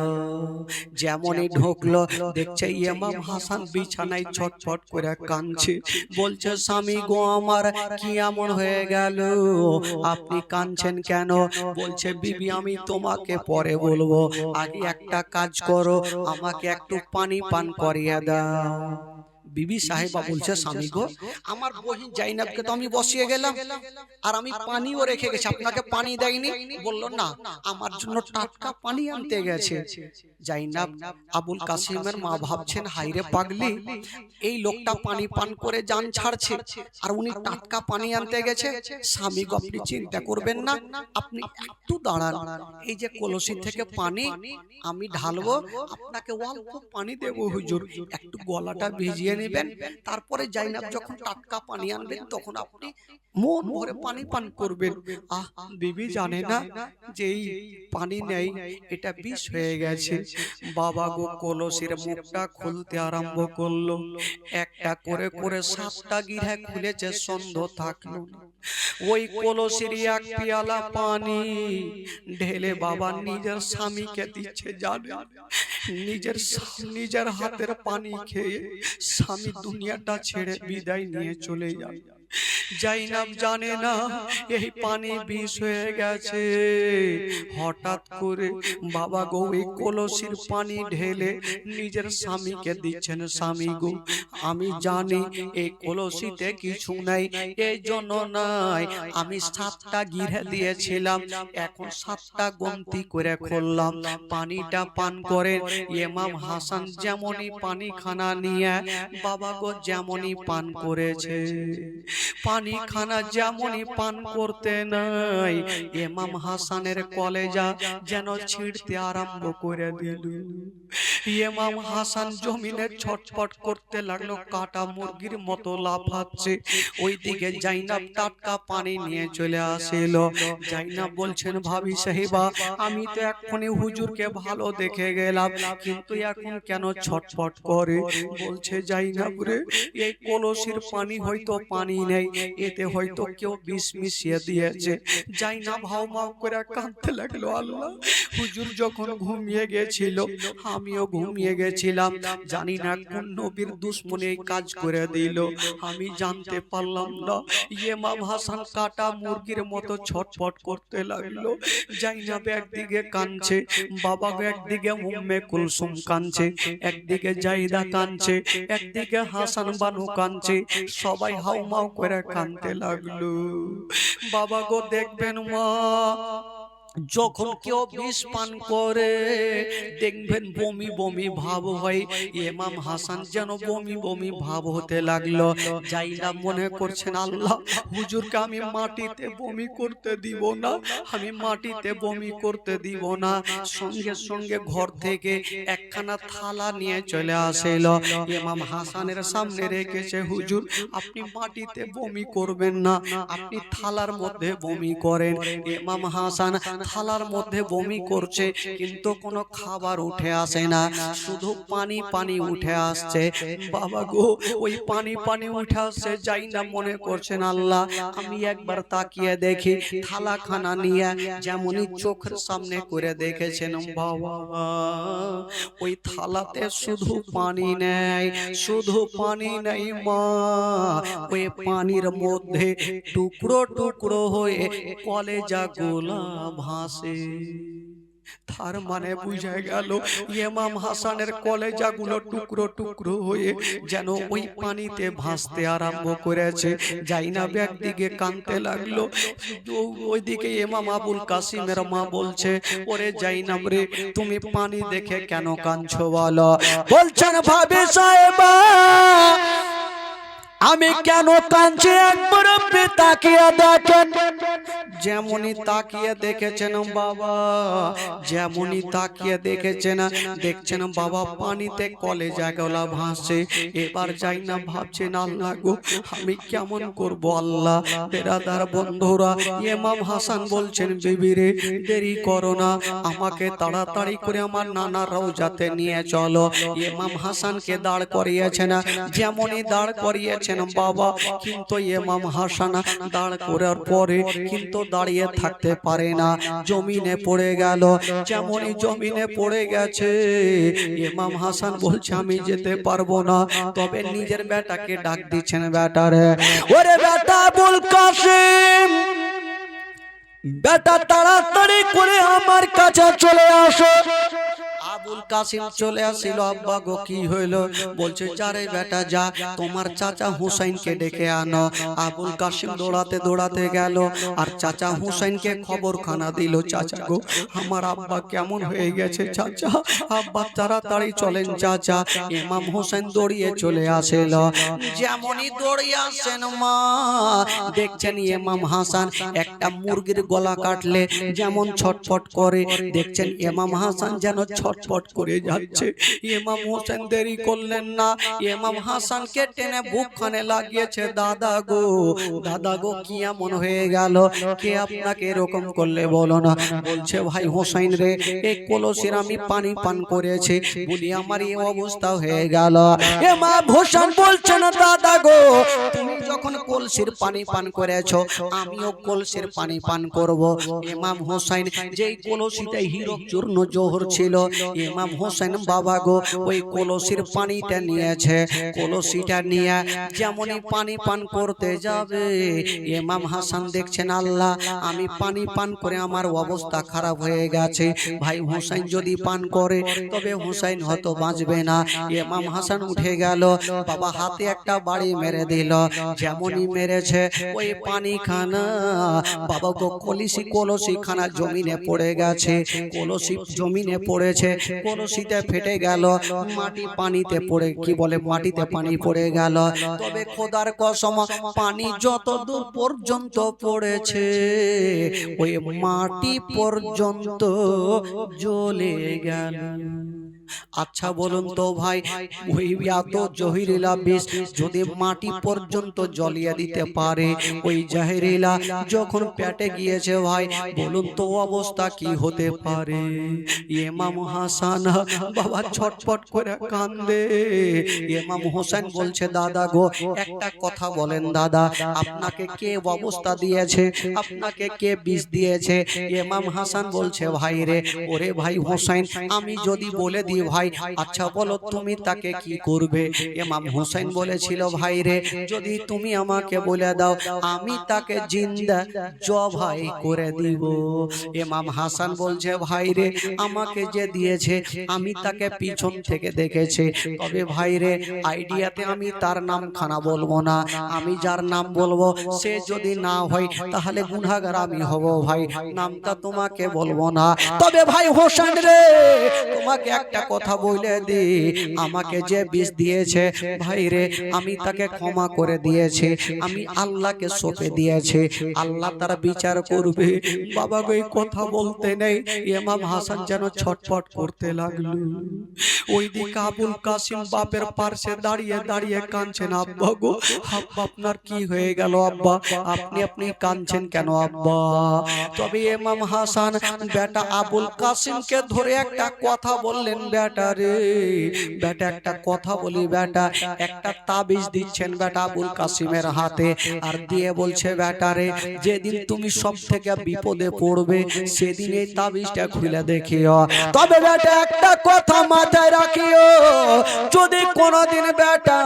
যেমনই ঢুকলো, দেখছে ইমাম হাসান বিছানায় ছটফট করে কাঁদছে। বলছে, স্বামী গো আমার, কি এমন হয়ে গেল, আপনি কাঁদছেন কেন? বলছে, বিবি আমি তোমাকে পরে বলবো, আগে একটা কাজ করো, আমাকে একটু পানি পান করিয়ে দাও। বিবি সাহেবা বলছে, স্বামী গো আমার বহিন জাইনাবকে তো আমি বসিয়ে গেলাম আর আমি পানিও রেখে গেছি, আপনাকে পানি দেয়নি? বললো, না, আমার জন্য টাটকা পানি আনতে গেছে। জাইনাব আবুল কাসিমের মা ভাবছেন, হাইরে পাগলি, এই লোকটা পানি পান করে জান ছাড়ছে আর উনি টাটকা পানি আনতে গেছে। স্বামী গো আপনি চিন্তা করবেন না, আপনি একটু দাঁড়ান, এই যে কলসি থেকে পানি আমি ঢালবো, আপনাকে অল্প পানি দেবো হুজুর, একটু গলাটা ভিজিয়ে নেবেন, তারপরে জাইনাব যখন টাটকা পানি আনবেন তখন আপনি মন ভরে পানি পান করবেন। আহ, বিবি জানে না যে এই পানি নেই, এটা বিষ হয়ে গেছে। বাবা গো কলসির মুখটা খুলতে আরম্ভ করলো, একটা করে করে 7টা গিরা খুলেছে, সন্দেহ থাকলো। ওই কলসির এক পেয়ালা পানি ঢেলে বাবা নিজের স্বামীকে দিচ্ছে, জানে নিজের হাতের পানি খেয়ে স্বামী দুনিয়াটা ছেড়ে বিদায় নিয়ে চলে যায়। জাইনাব জানে না এই পানি বিষ হয়ে গেছে। হঠাৎ করে বাবা গো এই কলসির পানি ঢেলে নিজের স্বামীকে দিচ্ছেন। স্বামী গো, আমি জানি এই কলসিতে কিছু নাই, এই জন্য নাই, আমি 7টা গিরে দিয়েছিলাম, এখন 7টা গন্তি করে খুললাম, পানিটা পান করে। ইমাম হাসান যেমনই পানি খানা নিয়ে বাবা গো যেমনই পান করেছে, পানি খানা যেমনই পান করতে নাই, ইমাম হাসানের কলেজা যেন ছিঁড়তে আরম্ভ করে দিল। ইমাম হাসান জমিনে ছটফট করতে লাগলো, কাটা মুরগির মতো লাফাচ্ছে। ওইদিকে জাইনাব টাটকা পানি নিয়ে চলে আসিল। জাইনাব বলছেন, ভাবি সাহেবা, আমি তো এখনই হুজুরকে ভালো দেখে গেলাম, কিন্তু এখন কেন ছটফট করে? বলছে, জাইনাব রে, এই কলসির পানি হয়তো পানি নেই, এতে হয়তো কেউ বিষ মিশিয়ে দিয়েছে। জাইনাব হাউমাউ করে কাঁদতে লাগলো, আল্লাহ, হুজুর যখন ঘুমিয়ে গেছিল আমিও ঘুমিয়ে গেছিলাম, জানি না কোন নবীর দুশমনে এই কাজ করে দিল, আমি জানতে পারলাম না। ইমাম হাসান কাটা মুরগির মতো ছটফট করতে লাগলো। জাইনাব একদিকে কাঁদছে, বাবা একদিকে উম্মে কুলসুম কাঁদছে, একদিকে জাইদা কাঁদছে, একদিকে হাসান বানু কাঁদছে, সবাই হাউমাউ করে কাঁদতে লাগলো। বাবা গো দেখবেন মা, যখন কেউ বিষ পান করে দেখবেন বমি বমি ভাব হয়। ইমাম হাসান যেন বমি বমি ভাব হতে লাগলো। জাইনাব মনে করছেন, আল্লাহ, হুজুরকে আমি মাটিতে বমি করতে দিব না, আমি মাটিতে বমি করতে দিব না। সঙ্গে সঙ্গে ঘর থেকে একখানা থালা নিয়ে চলে আসিল, ইমাম হাসানের সামনে রেখেছে। হুজুর, আপনি মাটিতে বমি করবেন না, আপনি থালার মধ্যে বমি করেন। ইমাম হাসান থালার মধ্যে বমি করছে, কিন্তু কোনো খাবার উঠে আসে না, শুধু পানি পানি উঠে আসছে। বাবা গো, ওই পানি পানি উঠে আসছে। জাইনাব মনে করছেন, আল্লাহ, আমি একবার তাকিয়ে দেখি। থালা খানা নিয়ে যেমনই চোখের সামনে করে দেখেছেন, বাবা ওই থালাতে শুধু পানি নেই, শুধু পানি নেই মা, ওই পানির মধ্যে টুকরো টুকরো হয়ে কলেজা গোলা ভাসে। তার মানে বুঝা গেল ইমাম হাসানের কলেজাগুলো টুকরো টুকরো হয়ে যেন ওই পানিতে ভাসতে আরম্ভ করেছে। জাইনাব একদিকে কাঁদতে লাগলো, ওইদিকে ইমাম আবুল কাসিমের মা বলছে, ওরে জাইনাব রে, তুমি পানি দেখে কেন কাঁদছো বলো? বলছেন, ভাবি সাহেবা, আমি কেন কাঁদছি একবার আপনি তাকিয়ে দেখেন। যেমনই তাকিয়ে দেখেছেন বাবা, যেমনই তাকিয়ে দেখেছেন, দেখছেন বাবা পানিতে কলেজা গলা ভাসছে। এবার জাইনাব ভাবছেন, আল্লাহ গো, আমি কেমন করব আল্লাহ। বেরাদার বন্ধুরা, ইমাম হাসান বলছেন, বিবি রে, দেরি করো না, আমাকে তাড়াতাড়ি করে আমার নানার রওজাতে নিয়ে চলো। ইমাম হাসানকে দাঁড় করিয়েছেন, যেমনই দাঁড় করিয়েছেন বাবা, কিন্তু ইমাম হাসান দাঁড় করার পরে কিন্তু দাঁড়িয়ে থাকতে পারে না, জমিনে পড়ে গেল। যেমনই জমিনে পড়ে গেছে, ইমাম হাসান বলছে, আমি যেতে পারবো না। তবে নিজের বেটাকে ডাক দিচ্ছেন, বেটারে, ওরে বেটা আবুল কাসিম, বেটা তাড়াতাড়ি করে আমার কাছে চলে আসো। আবুল কাসিম চলে আসিল। আব্বা গো, কি হইল? বলছে, যারে বেটা যা, তোমার চাচা হুসাইনকে ডেকে আনো। আবুল কাসিম দৌড়াতে দৌড়াতে গেল আর চাচা হুসাইনকে খবরখানা দিল, চাচা গো, আমার আব্বা কেমন হয়ে গেছে চাচা, আব্বা তাড়াতাড়ি চলেন চাচা। ইমাম হুসাইন দৌড়িয়ে চলে আসিল। যেমনই দৌড়িয়ে আসেন মা, দেখছেন ইমাম হাসান একটা মুরগির গলা কাটলে যেমন ছটফট করে, দেখছেন ইমাম হাসান যেন ছটফট ছটফট করে যাচ্ছে। ইমাম হোসেন দেরি করলেন না, ইমাম হাসানকে টেনে বুকখানে লাগিয়েছে। দাদা গো কি এমন হয়ে গেল? কে আপনাকে এরকম করলে বলো না? বলছে ভাই হোসেন রে, এই কলসির আমি পানি পান করেছি বলি আমার এই অবস্থা হয়ে গেল। ইমাম হোসেন বলছে না দাদা গো, তুমি যখন কলসির পানি পান করেছো আমিও কলসির পানি পান করব। ইমাম হোসেন যেই কলসিতে হীরক চূর্ণ জোহর ছিল, ইমাম হোসেন বাবা গো ওই কলসির পানিটা নিয়েছে। কলসিটা নিয়ে যেমনই পানি পান করতে যাবে, ইমাম হাসান দেখছেন আল্লাহ আমি পানি পান করে আমার অবস্থা খারাপ হয়ে গেছে। ভাই হোসেন যদি পান করে তবে হোসেন হয়তো বাঁচবে না। ইমাম হাসান উঠে গেল, বাবা হাতে একটা বাড়ি মেরে দিল। যেমনই মেরেছে ওই পানি খানা বাবা গো কলসি খানা জমিনে পড়ে গেছে। কলসি জমিনে পড়েছে, কলসিতে ফেটে গেল, মাটি পানিতে পড়ে কি বলে মাটিতে পানি পড়ে গেল। তবে খোদার কসম পানি যত দূর পর্যন্ত পড়েছে ওই মাটি পর্যন্ত জ্বলে গেল। আচ্ছা বলুন তো ভাই, ওই এত জহিরিলা বিষ যদি মাটি পর্যন্ত জ্বলিয়ে দিতে পারে, ওই জহিরিলা যখন পেটে গিয়েছে ভাই বলুন তো অবস্থা কি হতে পারে? ইমাম হাসান বাবা ছটফট করে কান্দে। ইমাম হোসেন বলছে দাদা গো একটা কথা বলেন দাদা, আপনাকে কে অবস্থা দিয়েছে, আপনাকে কে বিষ দিয়েছে? ইমাম হাসান বলছে ভাই রে, ওরে ভাই হোসেন আমি যদি বলে দিই ভাই আচ্ছা বলো তুমি তাকে কি করবে? ইমাম হোসেন বলেছিল ভাই রে যদি তুমি আমাকে বলে দাও আমি তাকে জিন্দা জবাই করে দিব। ইমাম হাসান বলছে ভাই রে আমাকে যে দিয়েছে আমি তাকে পিছন থেকে দেখেছি, তবে ভাই রে আইডিয়াতে আমি তার নাম খানা বলবো না, আমি যার নাম বলবো সে যদি না হয় তাহলে গুনাহগার আমি হব। ভাই নামটা তোমাকে বলবো না, তবে ভাই হোসেন রে তোমাকে একটা কথা বলে দি, আমাকে যে বিষ দিয়েছে ভাই রে আমি তাকে ক্ষমা করে দিয়েছি, আমি আল্লাহকে সঁপে দিয়েছি, আল্লাহ তার বিচার করবে। বাবা গো এই কথা বলতে নেই, ইমাম হাসান যেন ছটফট করতে লাগলো। ওইদিকে আবুল কাসিম বাপের পাশে দাঁড়িয়ে দাঁড়িয়ে কাঁদছেন। আব্বা গো আব্বা আপনার কি হয়ে গেল আব্বা, আপনি কাঁদছেন কেন আব্বা? তবে ইমাম হাসান বেটা আবুল কাসিমকে ধরে একটা কথা বললেন, বেটা রে বেটা একটা কথা বলি বেটা, একটা তাবিজ দিচ্ছেন বেটা আবুল কাসিমের হাতে, আর দিয়ে বলছে বেটা রে যেদিন তুমি সব থেকে বিপদে পড়বে সেদিন এই তাবিজটা খুলে দেখিও। তবে বেটা একটা কথা মাথায় রাখিও, যদি কোনোদিন বেটা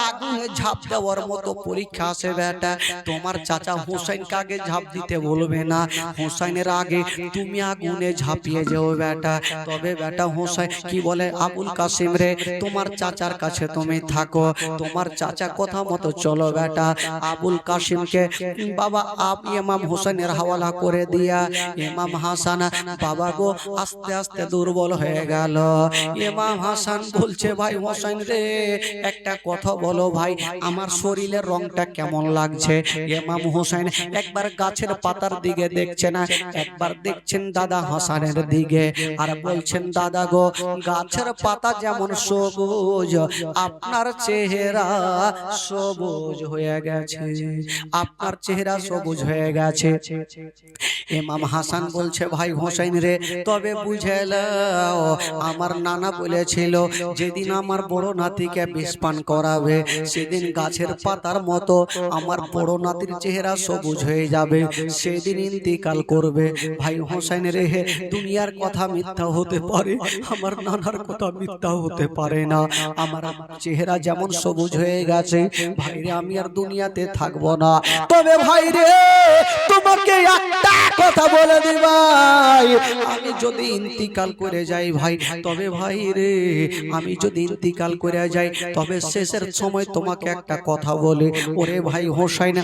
আগুনে ঝাঁপ দেওয়ার মতো পরীক্ষা আসে বেটা, তোমার চাচা হোসেনকে আগে ঝাঁপ দিতে বলবে না, হোসেনের আগে তুমি আগুনে ঝাঁপিয়ে যাও বেটা। তবে বেটা হোসেন কি বলে আবুল কাসিম রে তোমার চাচার কাছে তুমি থাকো, তোমার চাচা কথা মতো চলো বেটা। আবুল কাসিমকে বাবা ইমাম হোসেনের হাওয়ালা করে দিয়া ইমাম হাসান বাবা গো আস্তে আস্তে দুর্বল হয়ে গেল। ইমাম হাসান বলছে ভাই হোসেন রে একটা কথা বলো ভাই আমার শরীরের রংটা কেমন লাগছে? ইমাম হোসেন একবার গাছের পাতার দিকে দেখছে না, একবার দেখছেন দাদা হাসানের দিকে, আর বলছেন দাদা গো গাছের পাতা যেমন সবুজ আপনার চেহারা সবুজ হয়ে গেছে, আপনার চেহারা সবুজ হয়ে গেছে। ইমাম হাসান বলছে ভাই হোসেন রে তবে বুঝে নাও আমার নানা বলেছিল যেদিন আমার বড় নাতিকে বিষ পান করাবে সেদিন গাছের পাতার মতো আমার বড় নাতির চেহারা সবুজ হয়ে যাবে, সেদিন ইন্তিকাল করবে। ভাই হোসেন রে দুনিয়ার কথা মিথ্যা হতে পারে, আমার নানার কথা মিথ্যা হতে পারে না, আমার চেহারা যেমন সবুজ হয়ে গেছে ভাই রে আমি আর দুনিয়াতে থাকবো না। তবে ভাই রে তোমাকে একটা কথা বলে দি ভাই, আমি যদি ইন্তিকাল করে যাই ভাই, তবে ভাই রে আমি যদি ইন্তিকাল করে যাই তবে শেষের সময় তোমাকে একটা কথা বলে, ওরে ভাই হোসেন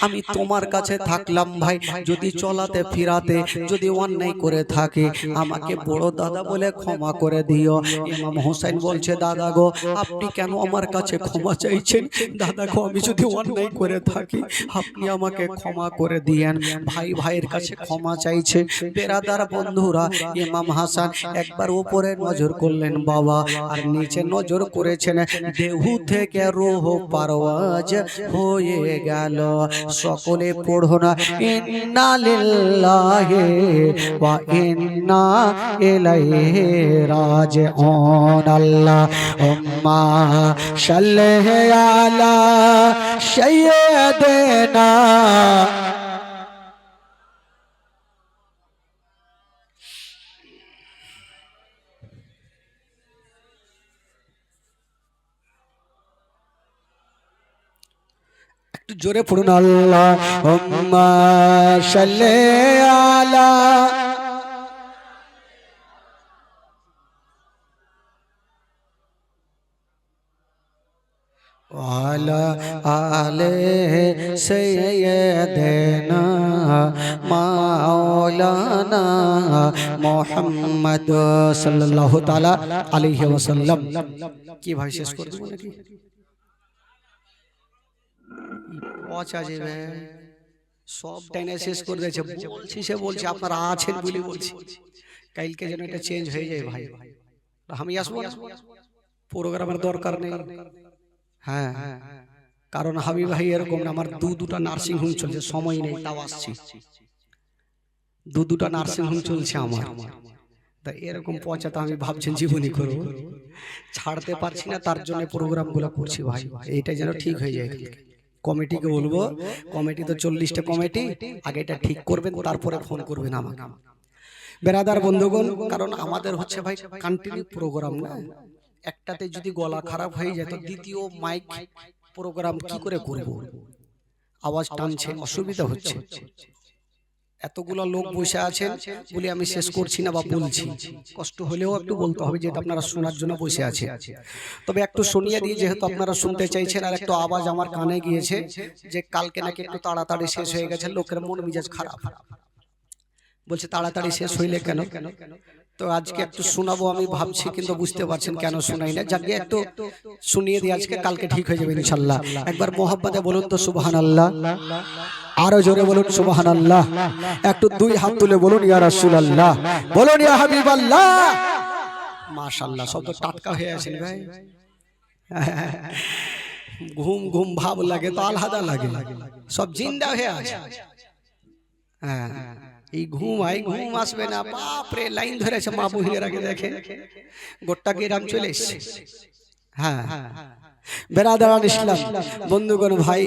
আমি তোমার কাছে থাকলাম ভাই, যদি চলাতে ফিরাতে যদি অন্যায় করে থাকে আমাকে বড় দাদা বলে ক্ষমা করে দিও। ইমাম হোসেন বলছে দাদা গো আপনি কেন আমার কাছে ক্ষমা চাইছেন? দাদা গো আমি যদি অন্যায় করে থাকি আপনি আমাকে ক্ষমা করে দিয়েন। ভাই ভাই ভাইয়ের কাছে ক্ষমা চাইছে। বেরাদার বন্ধুরা, ইমাম হাসান একবার উপরে নজর করলেন বাবা, আর নিচে নজর করেছেন, দেহু থেকে রূহ পারওয়াজ হয়ে গেল। সকলে পড়ো না, ইন্না লিল্লাহি ওয়া ইন্না ইলাইহি রাজিউন। আল্লাহুম্মা সাল্লি আলা সাইয়্যিদিনা। একটু জোরে পড়ুন, আল্লাহুম্মা সাল্লি আলা ওয়ালা আলে সাইয়্যিদিনা মাওলানা মুহাম্মদ সাল্লাল্লাহু তাআলা আলাইহি ওয়াসাল্লাম। কি ভাই শেষ করে দেব নাকি? পচা যাবে, সব টাইনে শেষ করে দিয়েছে। বলছি সে বলছে আপনারা আছেন বলে বলছি, কালকে যেন এটা চেঞ্জ হয়ে যায় ভাই। আমি আসবো না, প্রোগ্রামের দরকার নেই। হ্যাঁ, কারণ হাবিব ভাই এরকম না, আমার দুটা নার্সিং হোম চলছে, সময় নেই তাও আসছি। দুটা নার্সিং হোম চলছে আমার, তা এরকম পচা তো আমি ভাবছেন জীবনী করবো, ছাড়তে পারছি না, তার জন্য প্রোগ্রামগুলো করছি ভাই। এইটা যেন ঠিক হয়ে যায়। কমিটিকে বলবো, কমিটি তো 40টা কমিটি, আগে এটা ঠিক করবেন, তারপরে ফোন করবেন আমাকে। বেরাদার বন্ধুগণ, কারণ আমাদের হচ্ছে ভাই কন্টিনিউ প্রোগ্রাম না, একটাতে যদি গলা খারাপ হয়ে যায় তো দ্বিতীয় মাইক প্রোগ্রাম কি করে করব? আওয়াজ টানছে, অসুবিধা হচ্ছে। এতগুলো লোক বসে আছেন বলে আমি শেষ করছি না বা বলছি, কষ্ট হলেও একটু বলতে হবে, যেহেতু আপনারা শোনার জন্য বসে আছে। তবে একটু শুনিয়ে দিই, যেহেতু আপনারা শুনতে চাইছেন। আর একটু আওয়াজ আমার কানে গিয়েছে যে কালকে নাকি একটু তাড়াতাড়ি শেষ হয়ে গেছে, লোকের মন মেজাজ খারাপ, বলছে তাড়াতাড়ি শেষ হইলে কেন? তো আজকে একটু শোনাবো আমি ভাবছি, কিন্তু বুঝতে পারছেন কেন শোনাই না। যাকে একটু শুনিয়ে দিই আজকে, কালকে ঠিক হয়ে যাবে ইনশাআল্লাহ। একবার মোহাব্বতে বলুন তো সুবহানাল্লাহ, আরো জোরে বলুন সুবহানাল্লাহ, একটু দুই হাত তুলে বলুন ইয়া রাসূলুল্লাহ, বলুন ইয়া হাবিবাল্লাহ। মাশাআল্লাহ, সব তো টাটকা হয়ে আছেন ভাই। ঘুম ঘুম ভাব লাগে তো আলাদা লাগে, সব জিন্দা হয়ে আছে। হ্যাঁ, এই ঘুম আসবে না, বাপরে লাইন ধরেছে মা বহিনেরাকে দেখে, গোটা গ্রাম চলে এসছে। হ্যাঁ, বেরাদারান ইসলাম বন্ধুগণ ভাই,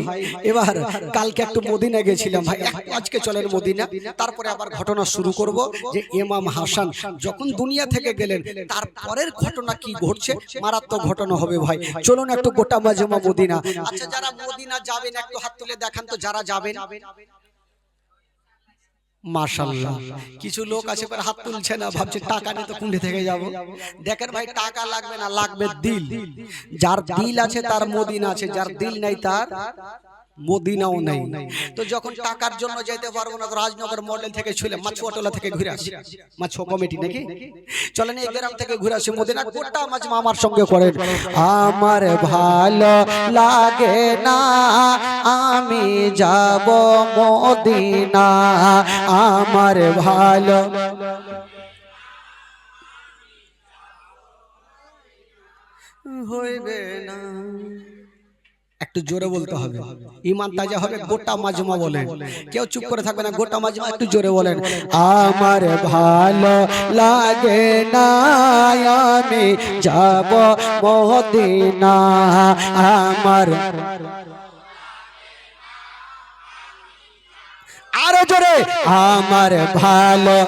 এবার কালকে একটু মদিনা গেছিলাম ভাই, আজকে চলেন মদিনা, তারপরে আবার ঘটনা শুরু করব যে ইমাম হাসান যখন দুনিয়া থেকে গেলেন তারপরের ঘটনা কি ঘটছে, মারাত্মক ঘটনা হবে ভাই। চলুন একটু গোটা মাজমা মদিনা। আচ্ছা, যারা মদিনা যাবেন একটু হাত তুলে দেখান তো, যারা যাবেন। মাশাআল্লাহ, কিছু লোক আছে পরে হাত তুলছে না, ভাবছে টাকা নিয়ে তো কুণ্ডে থেকে যাব। দেখেন ভাই, টাকা লাগবে না, লাগবে দিল। যার দিল আছে তার মদিনা আছে, যার দিল নাই তার মদিনাও নেই। তো যখন টাকার জন্য যেতে পারবো না, রাজনগর মডেল থেকে ছুলে মাছুয়াটোলা থেকে ঘুরে আসি, মাছুয়া কমিটি নাকি, চলেন এই গ্রাম থেকে ঘুরে আসি মদিনা। গোটা মাজমা আমার সঙ্গে করেন। আমার ভালো লাগে না, আমি যাব মদিনা, আমার ভালো হইবে না। একটু জোরে বলতে হবে, ঈমান তাজা হবে। গোটা মাজমা বলেন, কেউ চুপ করে থাকবে না, গোটা মাজমা একটু জোরে বলেন। আমার ভালো লাগে না, আমি যাব মদিনা, আমার আরো জোরে, আমার ভালো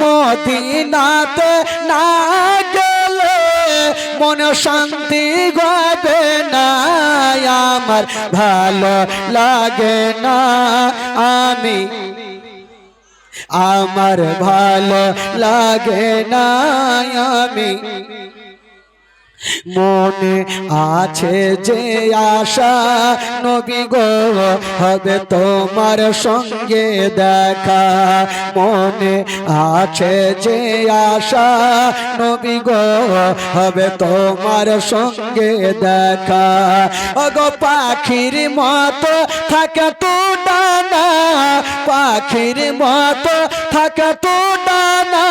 মদিনাতে না গেলে মন শান্তি হবে না, আমার ভালো লাগে না, আমার ভালো লাগে না, মনে আছে যে আশা নবী গো হবে তোমার সঙ্গে দেখা, মনে আছে যে আশা নবী গো হবে তোমার সঙ্গে দেখা। ওগো পাখির মতো থাকে তো ডানা, পাখির মতো থাকে তো ডানা,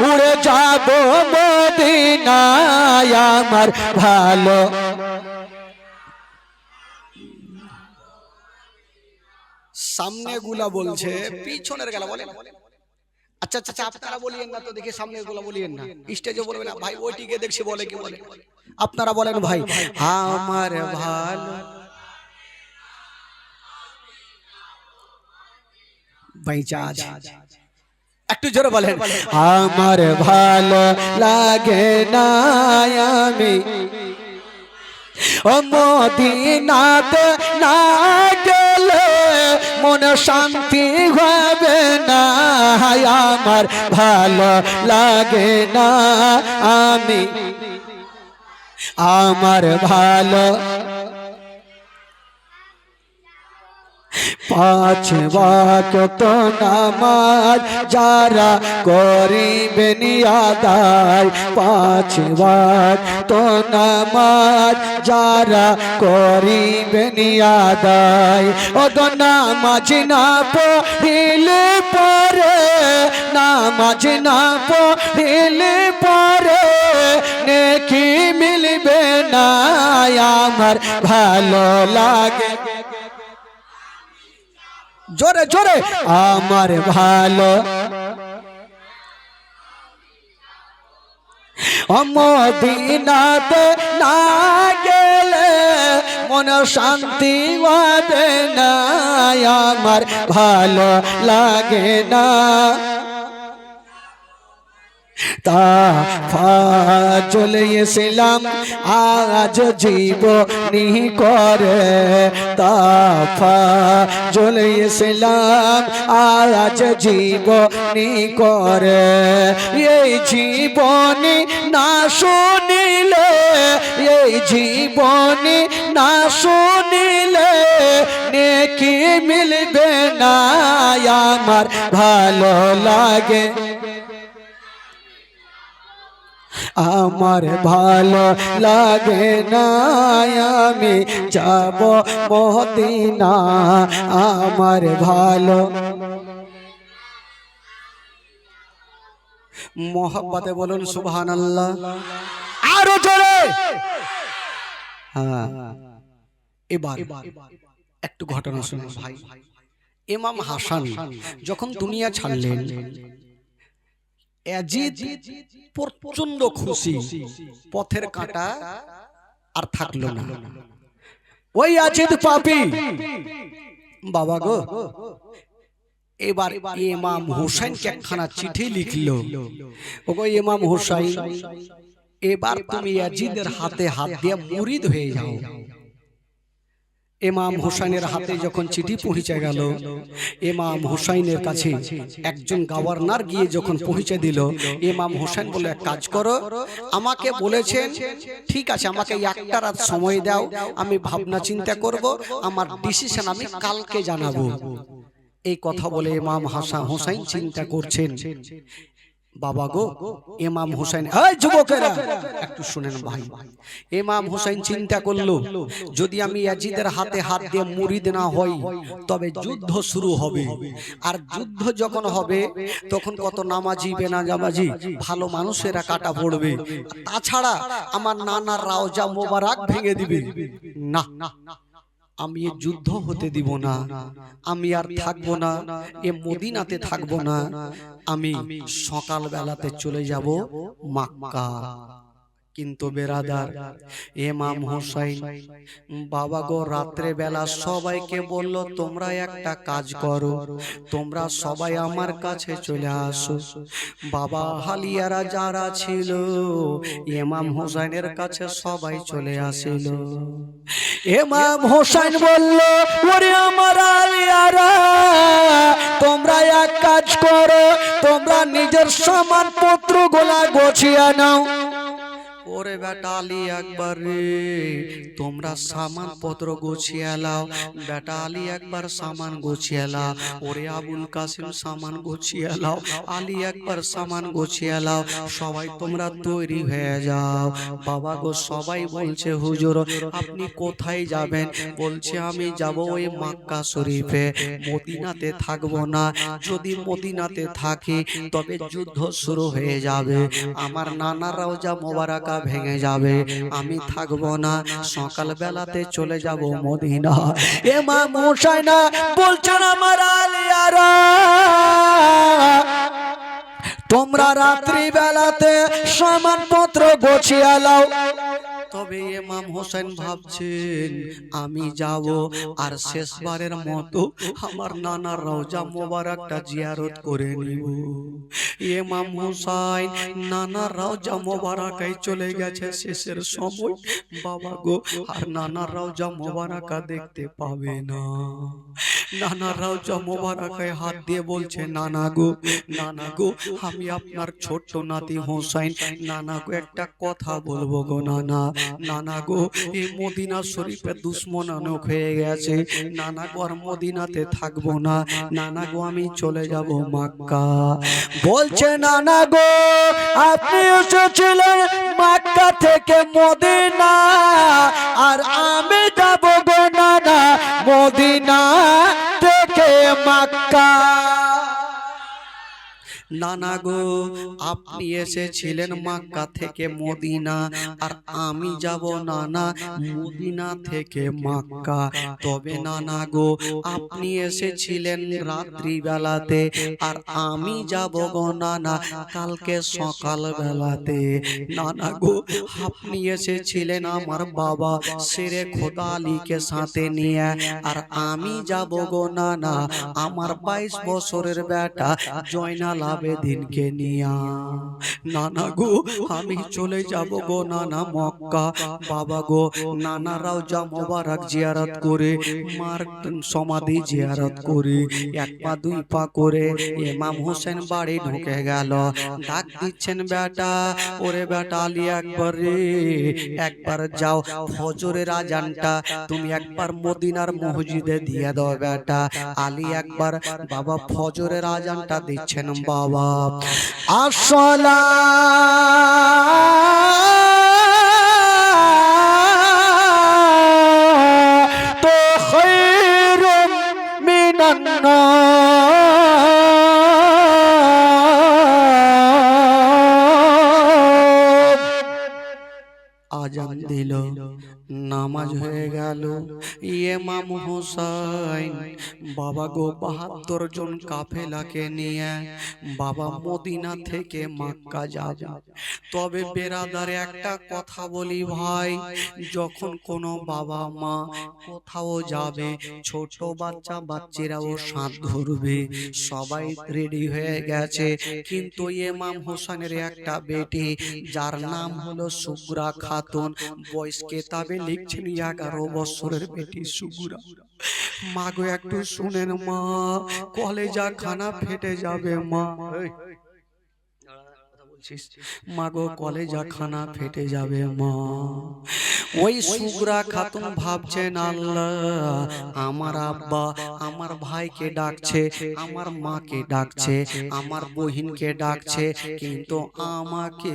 উড়ে যাব মদিনায় আমার ভালো। সামনে গুলা বলছে পিছনের গেলা বলে। আচ্ছা আচ্ছা আপনারা বলিয়েন না তো, দেখি সামনে গুলা বলিয়েন না, স্টেজে বলবেন না ভাই, ওইটিকে দেখছি বলে কি বলে। আপনারা বলেন ভাই আমার ভালো বাইচা আছে। একটু জোরে বলেন আমার ভালো লাগে না আমি ও মদিনাতে না গেলে মন শান্তি হবে না, আমার ভালো লাগে না আমি, আমার ভালো। পাঁচ ওয়াক্ত নামাজ যারা করিবেন আদায়, পাঁচ ওয়াক্ত নামাজ যারা করিবেন আদায়, ও তো নামাজ না পড়িলে পরে, নামাজ না পড়িলে পরে নেকি মিলবে না, আমার ভালো লাগে। জোরে জোরে আমার ভালো মদিনাতে না গেলে মন শান্তি হবে না, আমার ভালো লাগে না। চলে এসেলাম আজ জীবনী করে, চলে এসেলাম আজ জীবনী করে, এই জীবনী না শুনিলে, এই জীবনী না শুনিলে নেকি মিলবে না, আমার ভালো লাগে। আমার ভালো লাগে না আমি যাব মদিনা, আমার ভালো। মোহাব্বতে বলুন সুবহানাল্লাহ আরো জোরে। হ্যাঁ এবার একটু ঘটনা শুনুন ভাই। ইমাম হাসান যখন দুনিয়া ছাড়লেন, ইয়াজিদ প্রচন্ড খুশি, পথের কাঁটা আর থাকলো না। ওই ইয়াজিদ পাপী বাবা গো, এবার ইমাম হুসাইনকে একখানা চিঠি লিখলো, ওগো ইমাম হুসাইন এবার তুমি ইয়াজিদের হাতে হাত দিয়ে মুরিদ হয়ে যাও। ইমাম হুসাইনের হাতে যখন চিঠি পৌঁছে গেল, ইমাম হুসাইনের কাছে একজন গভর্নর গিয়ে যখন পৌঁছে দিল, ইমাম হুসাইন বলে এক কাজ করো, আমাকে বলেছেন ঠিক আছে আমাকে একটা রাত সময় দাও, আমি ভাবনা চিন্তা করব, আমার ডিসিশন আমি কালকে জানাবো। এই কথা বলে ইমাম হুসাইন চিন্তা করছেন। বাবা গো ইমাম হুসাইন, এই যুবকেরা একটু শুনেন ভাই, ইমাম হুসাইন চিন্তা করলো যদি আমি ইয়াজিদের হাতে হাত দিয়ে মুরিদ না হই তবে যুদ্ধ শুরু হবে, আর যুদ্ধ যখন হবে তখন কত নামাজি বেনামাজি ভালো মানুষেরা কাটা পড়বে, তাছাড়া আমার নানার রওজা মোবারক ভেঙে দিবে। না আমি এ যুদ্ধ হতে দিব না, আমি আর থাকবো না এ মদিনাতে থাকবো না, আমি সকাল বেলাতে চলে যাব মক্কা। কিন্তু বেরাদার ইমাম হুসাইন বাবা গো রাত্রে বেলা সবাইকে বলল তোমরা একটা কাজ করো, তোমরা সবাই আমার কাছে চলে আসো। বাবা হালিয়ারা যারা ছিল ইমাম হুসাইনের কাছে সবাই চলে আসিল। ইমাম হুসাইন বলল ওরে আমার আলিয়ারা, তোমরা এক কাজ করো, তোমরা নিজের সামানপত্র গোলা গোছিয়ে নাও, ওরে বেটা আলী একবার রে, তোমরা সামান পত্র গুছিয়ে লাও। বেটা আলী একবার সামান গুছিয়ে লাও। ওরে আবুল কাসিম সামান গুছিয়ে লাও। আলী একবার সামান গুছিয়ে লাও। সবাই তোমরা তৈরি হয়ে যাও। বাবা গো সবাই বলছে হুজুর আপনি কোথায় যাবেন? বলছে আমি যাব ওই মক্কা শরীফে, মদিনাতে থাকবো না। যদি মদিনাতে থাকি তবে যুদ্ধ শুরু হয়ে যাবে, আমার নানার রওজা মোবারকা ভেঙে যাবে, আমি থাকবো না। সকাল বেলাতে চলে যাব মদিনা। ইমাম হোসেন বলছেন আমার আলিয়ারা তোমরা রাত্রি বেলাতে সামানপত্র গোছিয়ে লাও। তবে ইমাম হোসেন ভাবছেন আমি যাব আর শেষবারের মতো আমার নানার রওজা মোবারকটা জিয়ারত করে নিব। ইমাম হোসেন নানার রওজা মোবারকায় চলে গেছে শেষের সময়। বাবা গো আর নানার রওজা মোবারকা দেখতে পাবে না। নানার রওজা মোবারকায় হাত দিয়ে বলছে নানা গো, নানা গো আমি আপনার ছোট্ট নাতি হোসেন, নানা গো একটা কথা বলবো গো নানা। নানা গো এই মদিনা শরীফে দুশ্মন অনেক হয়ে গেছে, নানা গো আর মদিনাতে থাকবো না, নানা গো আমি চলে যাব মক্কা। বলছে নানা গো আপনি এসেছিলেন মক্কা থেকে মদিনা, আর আমি যাব গো নানা মদিনা থেকে মক্কা। নানা গো আপনি এসেছিলেন মক্কা থেকে মদিনা, আর আমি যাব নানা মদিনা থেকে মক্কা। তবে নানা গো আপনি এসেছিলেন রাত্রি বেলাতে, আর আমি যাব গো নানা কালকে সকাল বেলাতে। নানা গো আপনি এসেছিলেন আমার বাবা শেরে খোদা আলীকে সাথে নিয়ে, আর আমি যাব গো নানা আমার 22 বছরের বেটা জয়নাল আবেদিনকে নিয়া। নানা গো আমি চলে যাব গো নানা মক্কা। বাবা গো নানা রওজা মোবারক জিয়ারত করে, মার সমাধি জিয়ারত করে, এক পা দুই পা করে ইমাম হোসেন বাড়ি ঢুকে গেল। ডাক দিচ্ছেন বেটা, ওরে বেটা আলী একবার রে, একবার যাও ফজরের আজানটা তুমি একবার মদিনার মসজিদে দিয়ে দাও বেটা। আলী একবার বাবা ফজরের আজানটা দিচ্ছেন বাবা। আসলা তো খৈরুম মিনান নাম। আজান দিল, নামাজ হয়ে গেল। ইমাম হোসেন বাবা গো 72 জন কাফেলাকে নিয়ে বাবা মদিনা থেকে মক্কা যাবে। তবে বেরাদারে একটা কথা বলি ভাই, যখন কোনো বাবা মা কোথাও যাবে ছোট বাচ্চা বাচ্চারাও সাথ ধরবে, সবাই রেডি হয়ে গেছে। কিন্তু ইমাম হোসেনের একটা বেটি যার নাম হলো সুগরা খাতুন, বয়স কেতাবে লিখছেন 11 বছরের বেটি সুগরা। মা গো একটু শুনেন মা, কলেজা খানা ফেটে যাবে মা। মা গো কলেজা খানা ফেটে যাবে মা। ওই সুগরা খাতুন ভাবছেন আল্লাহ আমার আব্বা আমার ভাইকে ডাকছে, আমার মাকে ডাকছে, আমার বহিনকে ডাকছে, কিন্তু আমাকে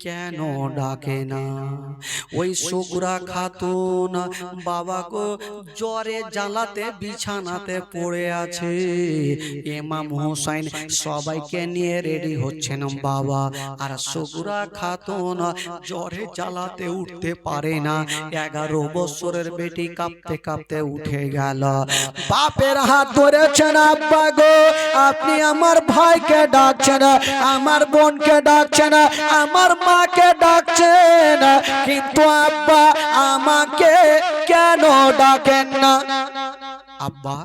কেন ডাকে না? ওই সুগরা খাতুন বাবা গো জ্বরে জ্বালাতে বিছানাতে পড়ে আছে। ইমাম হোসেন সবাইকে নিয়ে রেডি হচ্ছেন বাবা, আর সুগরা খাতুন জ্বরে জ্বালাতে উঠতে পারে না। 11 বছরের বেটি কাঁপতে কাঁপতে উঠে গেল। বাপের হাত ধরেছেন, আব্বা গো আপনি আমার ভাইকে ডাকছেন, আমার বোনকে ডাকছেন, আমার মাকে ডাকছেন, কিন্তু আব্বা আমাকে কেন ডাকেন না? আব্বা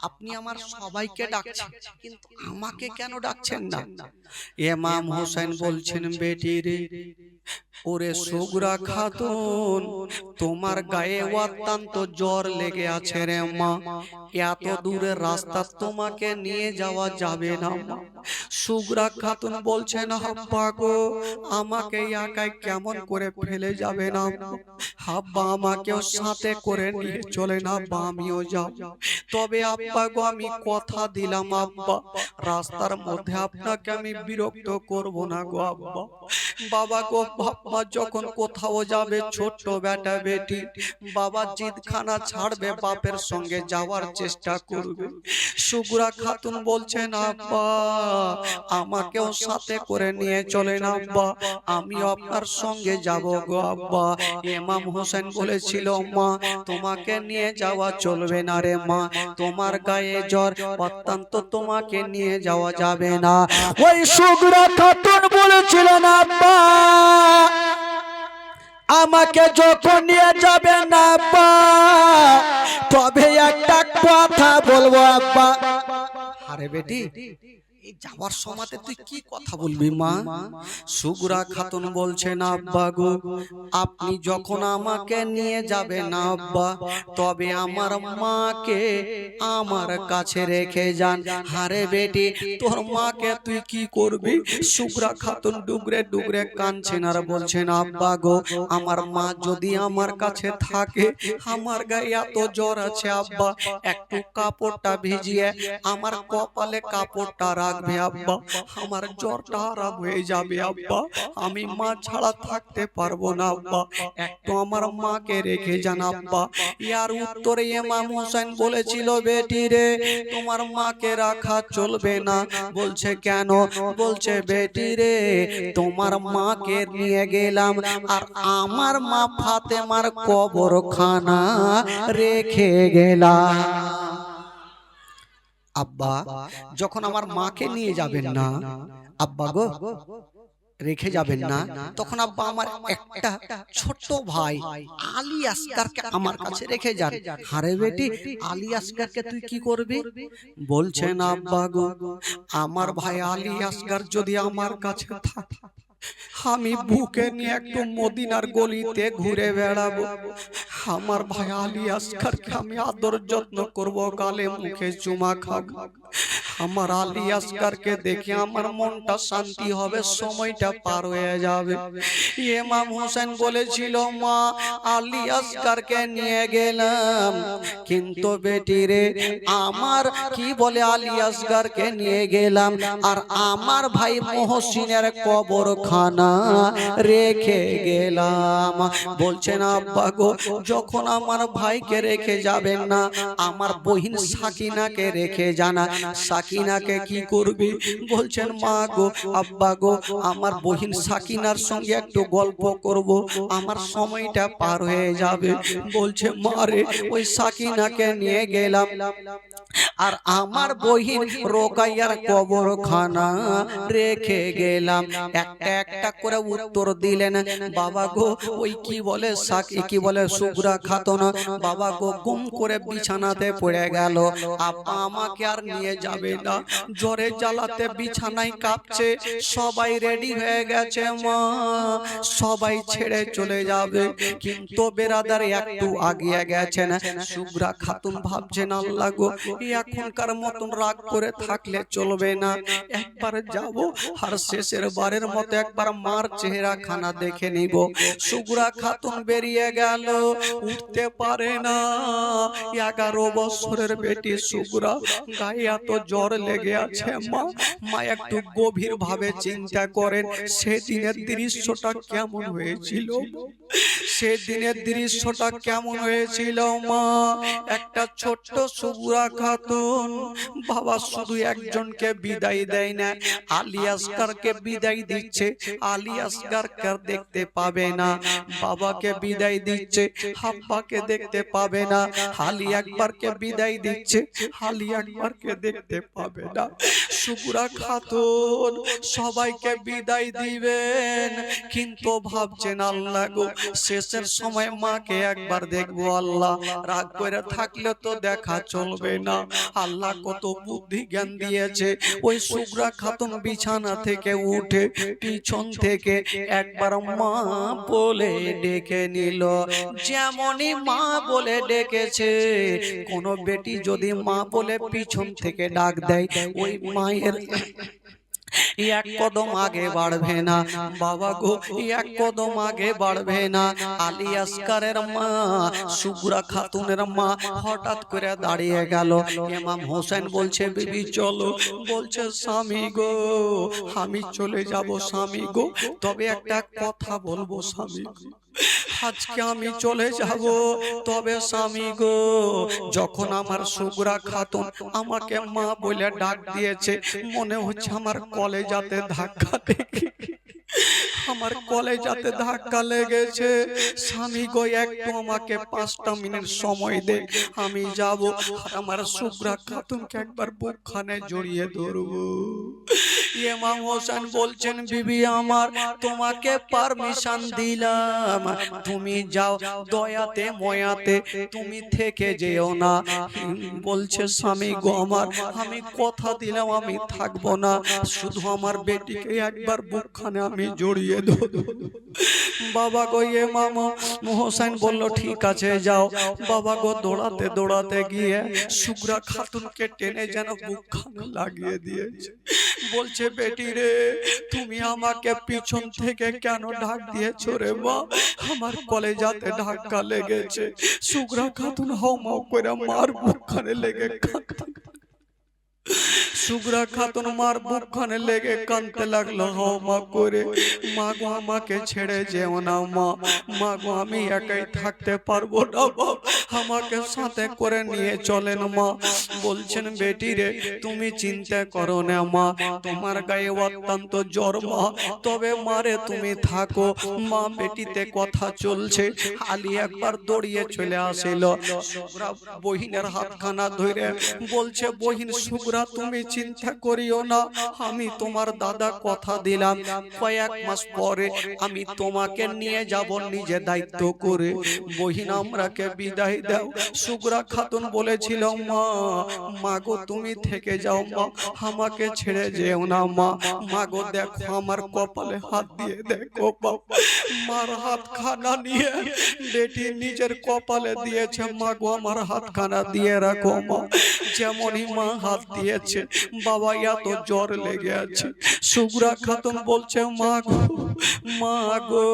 আপনি আমার সবাইকে ডাকছেন, কিন্তু আমাকে কেন ডাকছেন না? ইমাম হোসেন বলছেন বেটি রে, ওরে সুগরা খাতুন, তোমার গায়ে অত্যন্ত জ্বর লেগে আছে রে মা, এত দূরের রাস্তা তোমাকে নিয়ে যাওয়া যাবে না মা। সুগরা খাতুন বলছেন, হাব্বা গো, আমাকে একাই কেমন করে ফেলে যাবে না হাব্বা, আমাকেও সাথে করে নিয়ে চলে না বা আমিও যাব। তবে আব্বা গো, আমি কথা দিলাম আব্বা, রাস্তার মধ্যে আপনাকে আমি বিরক্ত করব না গো আব্বা। বাবা গো, বাবা যখন কোথাও যাবে ছোট্ট বেটা বেটি, বাবা জিদখানা ছাড়বে, বাপের সঙ্গে যাওয়ার চেষ্টা করবে। সুগরা খাতুন বলছেন, আব্বা আমাকেও সাথে করে নিয়ে চলেন আব্বা, আমিও আপনার সঙ্গে যাব গো আব্বা। ইমাম হোসেন বলেছিল, মা তোমাকে নিয়ে যাওয়া চলবে না রে মা, তোমার গায়ে জ্বর অত্যন্ত, তোমাকে নিয়ে যাওয়া যাবে না। ওই সুগরা খাতুন বলেছিলেন, আব্বা আমাকে যখন নিয়ে যাবে না আব্বা, তবে একটা কথা বলবো আব্বা। আরে বেটি, এই যাওয়ার সময়তে তুই কি কথা বলবি মা? সুগরা খাতুন বলছেন, আব্বা গো, আপনি যখন আমাকে নিয়ে যাবেন আব্বা, তবে আমার মাকে আমার কাছে রেখে যান। আরে বেটি, তোর মাকে তুই কি করবি? সুগরা খাতুন ডুগরে ডুগরে কাঁদছেন আর বলছেন, আব্বা গো, আমার মা যদি আমার কাছে থাকে, আমার গায়ে এত জ্বর আছে আব্বা, একটু কাপড়টা ভিজিয়ে আমার কপালে কাপড়টা রাখবে আব্বা, আমার জ্বরটা আরাম হয়ে যাবে আব্বা, আমি মা ছাড়া থাকতে পারবো না আব্বা, একটু আমার মাকে রেখে যান আব্বা। ইয়ার উত্তরে ইমাম হোসেন বলেছিল, বেটি রে, তোমার মাকে রাখা চলবে না। বলছে কেন? বলছে, বেটি রে, তোমার মাকে নিয়ে গেলাম আর আমার মা ফাতেমার কবরখানা রেখে গেলাম। আব্বা যখন আমার মাকে নিয়ে যাবেন না আব্বা গো, রেখে যাবেন না, তখন আব্বা আমার একটা ছোট্ট ভাই আলী আসগারকে আমার কাছে রেখে যান। আরে বেটি, আলী আসগারকে তুই কি করবি? বলছেন, আব্বা গো, আমার ভাই আলী আসগার যদি আমার কাছে থাকে, আমি বুকে নিয়ে একটু মদিনার গলিতে ঘুরে বেড়াবো, আমার ভাই আলী আসগারকে আমি আদর যত্ন করব, গালে মুখে চুমা খাবো, আমার আলী আসগারকে দেখে আমার মনটা শান্তি হবে, সময়টা পার হয়ে যাবে। ইমাম হোসেন বলেছিল, মা আলী আসগারকে নিয়ে গেলাম, কিন্তু বেটি রে, আমার কি বলে আলী আসগারকে নিয়ে গেলাম আর আমার ভাই মহসিনের কবরখানা রেখে গেলাম। বলছেন, আব্বা গো, যখন আমার ভাইকে রেখে যাবেন না, আমার বহিন সাকিনাকে রেখে জানা, সাকিনাকে কি করবি? বলছেন, মা গো, আব্বা গো, আমার বহিন সাকিনার সঙ্গে একটু গল্প করব, আমার সময়টা পার হয়ে যাবে। বলছে, মা রে, ওই সাকিনাকে নিয়ে গেলাম আর আমার বহিন রোকাইয়ার কবরখানা রেখে গেলাম। একটা একটা করে উত্তর দিলেন। বাবা গো, ওই কি বলে সাকি, কি বলে সুগরা খাতুন, বাবা গো গুম করে বিছানাতে পড়ে গেল। আপা আমাকে আর নিয়ে যাবে না, জ্বরে জ্বালাতে বিছানায় কাঁপছে, সবাই রেডি হয়ে গেছে মা, সবাই ছেড়ে চলে যাবে, কিন্তু বেরাদার একটু আগিয়ে গেছেন। সুগরা খাতুন ভাবছেন, আল্লাহ গো, এখনকার মতন রাগ করে থাকলে চলবে না, একবার যাব আর শেষের বারের মতো একবার মার চেহারা খানা দেখে নিব। সুগরা খাতুন বেরিয়ে গেল, উঠতে পারে না, 11 বছরের বেটি সুগরা, গায়ে এত জ্বর লেগে আছে মা। মা একটু গভীর ভাবে চিন্তা করেন, সেদিনের দৃশ্যটা কেমন হয়েছিল, সেদিনের দৃশ্যটা কেমন হয়েছিল মা। একটা ছোট্ট সুগরা খাতুন, বাবা শুধু একজনকে বিদায় দেয় না, আলী আসগারকে বিদায় দিচ্ছে, আলী আসগারকে দেখতে পাবে না, বাবাকে বিদায় দিচ্ছে, হাব্বাকে দেখতে পাবে না, আলী আকবরকে বিদায় দিচ্ছে, আলী আকবরকে দেখতে পাবে না। সুগুরা খাতুন সবাইকে বিদায় দিবেন, কিন্তু ভাবছেন আল্লাহ গো শেষের সময় মাকে একবার দেখবো। আল্লাহ রাগ করে থাকলে তো দেখা চলবে না। আল্লাহ কত বুদ্ধি জ্ঞান দিয়েছে। ওই সুগুরা খাতুন বিছানা থেকে উঠে পিছন থেকে একবার মা বলে ডেকে নিল। যেমনই মা বলে ডেকেছে, কোন বেটি যদি মা বলে পিছন থেকে ডাক দেয়, ওই মায়ের এক কদম আগে বাড়বে না। বাবা গো এক কদম আগে বাড়বে না। আলী আসকারের মা সুগুরা খাতুনের মা হঠাৎ করে দাঁড়িয়ে গেল। ইমাম হোসেন বলছে বিবি চলো। বলছে স্বামী গো আমি চলে যাব স্বামী গো, তবে একটা কথা বলবো স্বামী গো, আজকে আমি চলে যাব, তবে স্বামী গো যখন আমার সুগুরা খাতুন আমাকে মা বলে ডাক দিয়েছে, মনে হচ্ছে আমার কলেজাতে ধাক্কা লেগে, আমার কলেজাতে ধাক্কা লেগেছে। স্বামী গো একটু আমাকে 5টা মিনিট সময় দে, আমি যাব আর আমার সুগুরা খাতুনকে একবার বুকখানে জড়িয়ে ধরবো। ইমাম হোসেন বলছেন বিবি আমার তোমাকে পারমিশন দিলাম, তুমি যাও, দয়াতে ময়াতে তুমি থেকে যেও না। বলছে স্বামী গো আমার আমি কথা দিলাম আমি থাকবো না, শুধু আমার বেটিকে একবার বুকখানে আমি জড়িয়ে ধরবো। বাবা গো ইমাম হোসেন বলল ঠিক আছে যাও। বাবা গো দৌড়াতে দৌড়াতে গিয়ে সুগুরা খাতুনকে টেনে যেন বুকখানে লাগিয়ে দিয়েছে। বলছে বেটি রে তুমি আমাকে পিছন থেকে কেন ডাক দিয়েছো রে মা, আমার কলেজাতে ধাক্কা লেগেছে। সুগুরা খাতুন হাউমাউ করে মার বুকখানে লেগে সুগুরা খাতুন মার বুকখানে লেগে কাঁদতে লাগলো হাউমা করে, মা গো আমাকে ছেড়ে যেও না মা, মা গো আমি একাই থাকতে পারবো না মা, আমাকে সাথে করে নিয়ে চলেন মা। বলছেন বেটি রে তুমি চিন্তা করো না মা, তোমার গায়ে অত্যন্ত জ্বর মা, তবে মারে তুমি থাকো। মা বেটিতে কথা চলছে। আলী একবার দৌড়িয়ে চলে আসিল, সুগুরা বহিনের হাতখানা ধরে বলছে বহিন সুগুরা তুমি চিন্তা করিও না, আমি তোমার দাদা কথা দিলাম কয়েক মাস পরে আমি তোমাকে নিয়ে যাব নিজে দায়িত্ব করে। বহিন আমরাকে বিদায় দাও। সুগুরা খাতুন বলেছিল মা, মা গো তুমি থেকে যাও মা, আমাকে ছেড়ে যেও না মা, মা গো দেখো আমার কপালে হাত দিয়ে দেখো বাবা। মার হাতখানা নিয়ে বেটি নিজের কপালে দিয়েছে, মা গো আমার হাতখানা দিয়ে রাখো মা। যেমনই মা হাত দিয়েছে বাবা এত জ্বর লেগে আছে। সুগুরা খাতুন বলছে মা গো, মা গো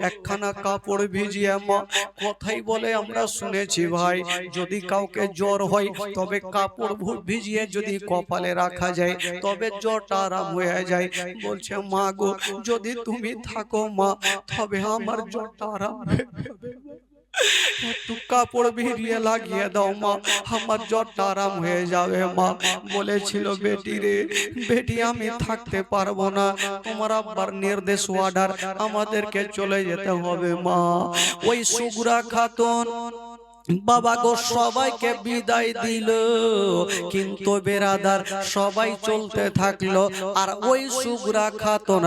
একখানা কাপড় ভিজিয়ে মা, কথাই বলে আমরা শুনেছি ভাই যদি কাউকে জ্বর হয় তবে কাপড় ভিজিয়ে যদি কপালে রাখা যায় তবে জ্বরটা আরাম হয়ে যায়। বলছে মা গো যদি তুমি থাকো মা তবে আমার জ্বরটা আরাম হয়ে যাবে, একটু কাপড় ভিজিয়ে লাগিয়ে দাও মা, আমার জ্বরটা আরাম হয়ে যাবে মা। বলেছিল বেটি রে বেটি আমি থাকতে পারবো না, তোমার আব্বার নির্দেশ অর্ডার আমাদেরকে চলে যেতে হবে মা। ওই সুগুরা খাতুন বাবা গো সবাইকে বিদায় দিল, কিন্তু বেরাদার সবাই চলতে থাকলো আর ওই সুগুরা খাতুন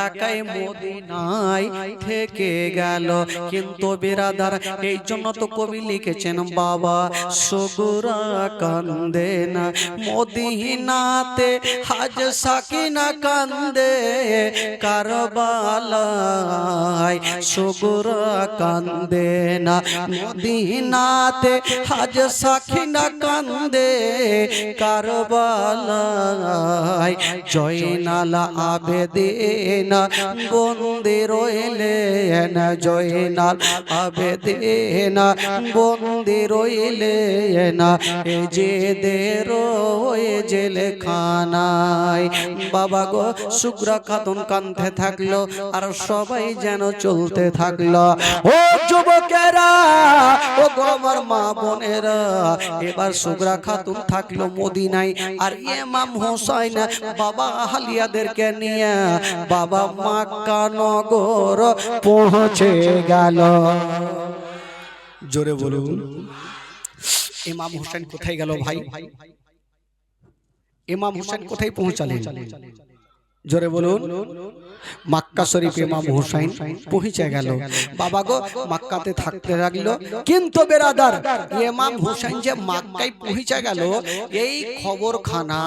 একাই মদিনায় থেকে গেল। কিন্তু বেরাদার এই জন্য তো কবি লিখেছেন বাবা সুগুরা কান্দে না মদিনাতে হাজ সাকিনা কান্দে কারবালায়, সুগুরা কান্দে না মদিনা হাজ সাকিনা কান্দে কারবালায়, জয়নাল আবেদিন বন্দী রইলেন, জয়নাল আবেদিন বন্দী রইলেন এজেদের জেলখানায়। বাবা গো সুগুরা খাতুন কাঁদতে থাকলো আর সবাই যেন চলতে থাকলো। ও যুবকেরা ও আমার মা বোনেরা, এবার সুগুরা খাতুন থাকলো মদিনায় আর ইমাম হোসেন বাবা আহলিয়াদেরকে নিয়ে বাবা মক্কা নগর পৌঁছে গেল। জোরে বলুন ইমাম হোসেন কোথায় গেল ভাই? ইমাম হোসেন কোথায় পৌঁছালেন? জোরে বলুন। মক্কা শরীফ ইমাম হোসেন পৌঁছে গেল। বাবা গো মক্কাতে থাকতে লাগলো, কিন্তু বেরাদার ইমাম হোসেন যে মক্কায় পৌঁছে গেল এই খবরখানা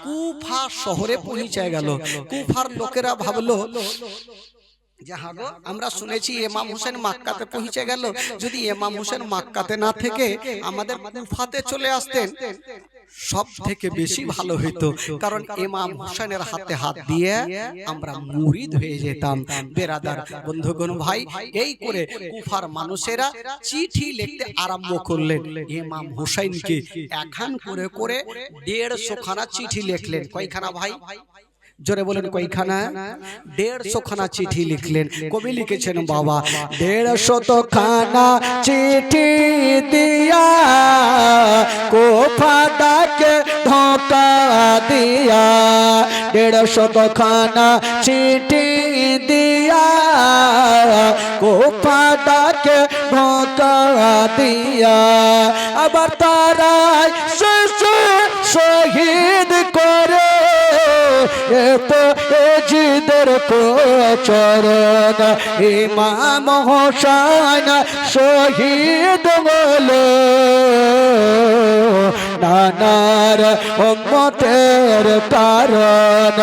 কুফা শহরে পৌঁছে গেল। কুফার লোকেরা ভাবলো যে হ্যাঁ গো, আমরা শুনেছি ইমাম হোসেন মক্কাতে পৌঁছে গেল, যদি ইমাম হোসেন মক্কাতে না থেকে আমাদের কুফাতে চলে আসতেন সব থেকে বেশি ভালো হইতো, কারণ ইমাম হোসেনের হাতে হাত দিয়ে আমরা মুরিদ হয়ে যেতাম। বেরাদার বন্ধুগণ ভাই, এই করে কুফার মানুষেরা চিঠি লিখতে আরম্ভ করলেন ইমাম হোসেনকে। একখান করে করে 150 খানা চিঠি লিখলেন। কয়খানা ভাই? জোরে বলেন কয়খানা? 150 খানা চিঠি লিখলেন। কবি লিখেছেন বাবা 150 খানা চিঠি দিয়া কোফাদাকে ধোকা দিয়া, 150 খানা চিঠি দিয়া কোফাদাকে ধোকা দিয়া, আবার তারাই শহীদ করে তো এজিদের চরণ, ইমাম হোসেন শহীদ হলো নানার উম্মতের কারণ,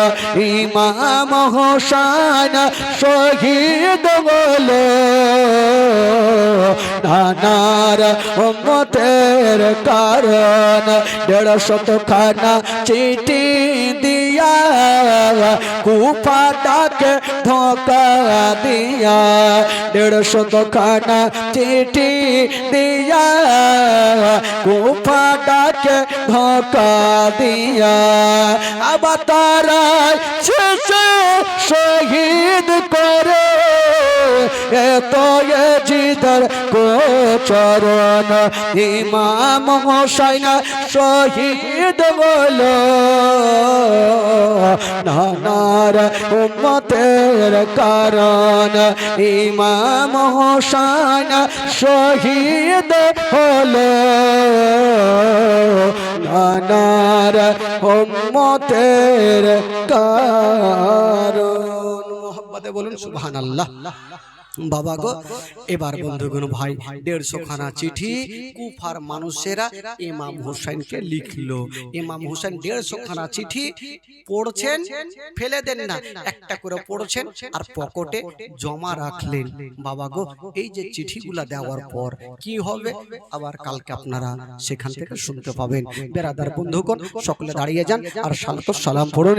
ইমাম হোসেন শহীদ হলো নানার উম্মতের কারণ। 150 খানা চিঠি দিয়া কুফাটাকে ধোকা দিয়া, 150 খানা চিঠি দিয়া কুফাটাকে ধোকা দিয়া, আবার তারা শহীদ করে তো এজিদের চরণ, ইমাম হোসেন শহীদ হলো নানার উম্মতের কারণ, ইমাম হোসেন শহীদ হলো নানার উম্মতের কারণ। মোহাম্মদে বলুন সুবহানাল্লাহ। বাবা গো এবার বন্ধুগণ ভাই 150 খানা চিঠি কুফার মানুষেরা ইমাম হোসেনকে লিখলো। ইমাম হোসেন 150 খানা চিঠি পড়ছেন, ফেলে দেন না, একটা করে পড়ছেন আর পকেটে জমা রাখলেন। বাবা গো এই যে চিঠিগুলা দেওয়ার পর কি হবে আবার কালকে আপনারা সেখান থেকে শুনতে পাবেন। বেরাদার বন্ধুগণ সকলে দাঁড়িয়ে যান আর সালাত সালাম পড়ুন।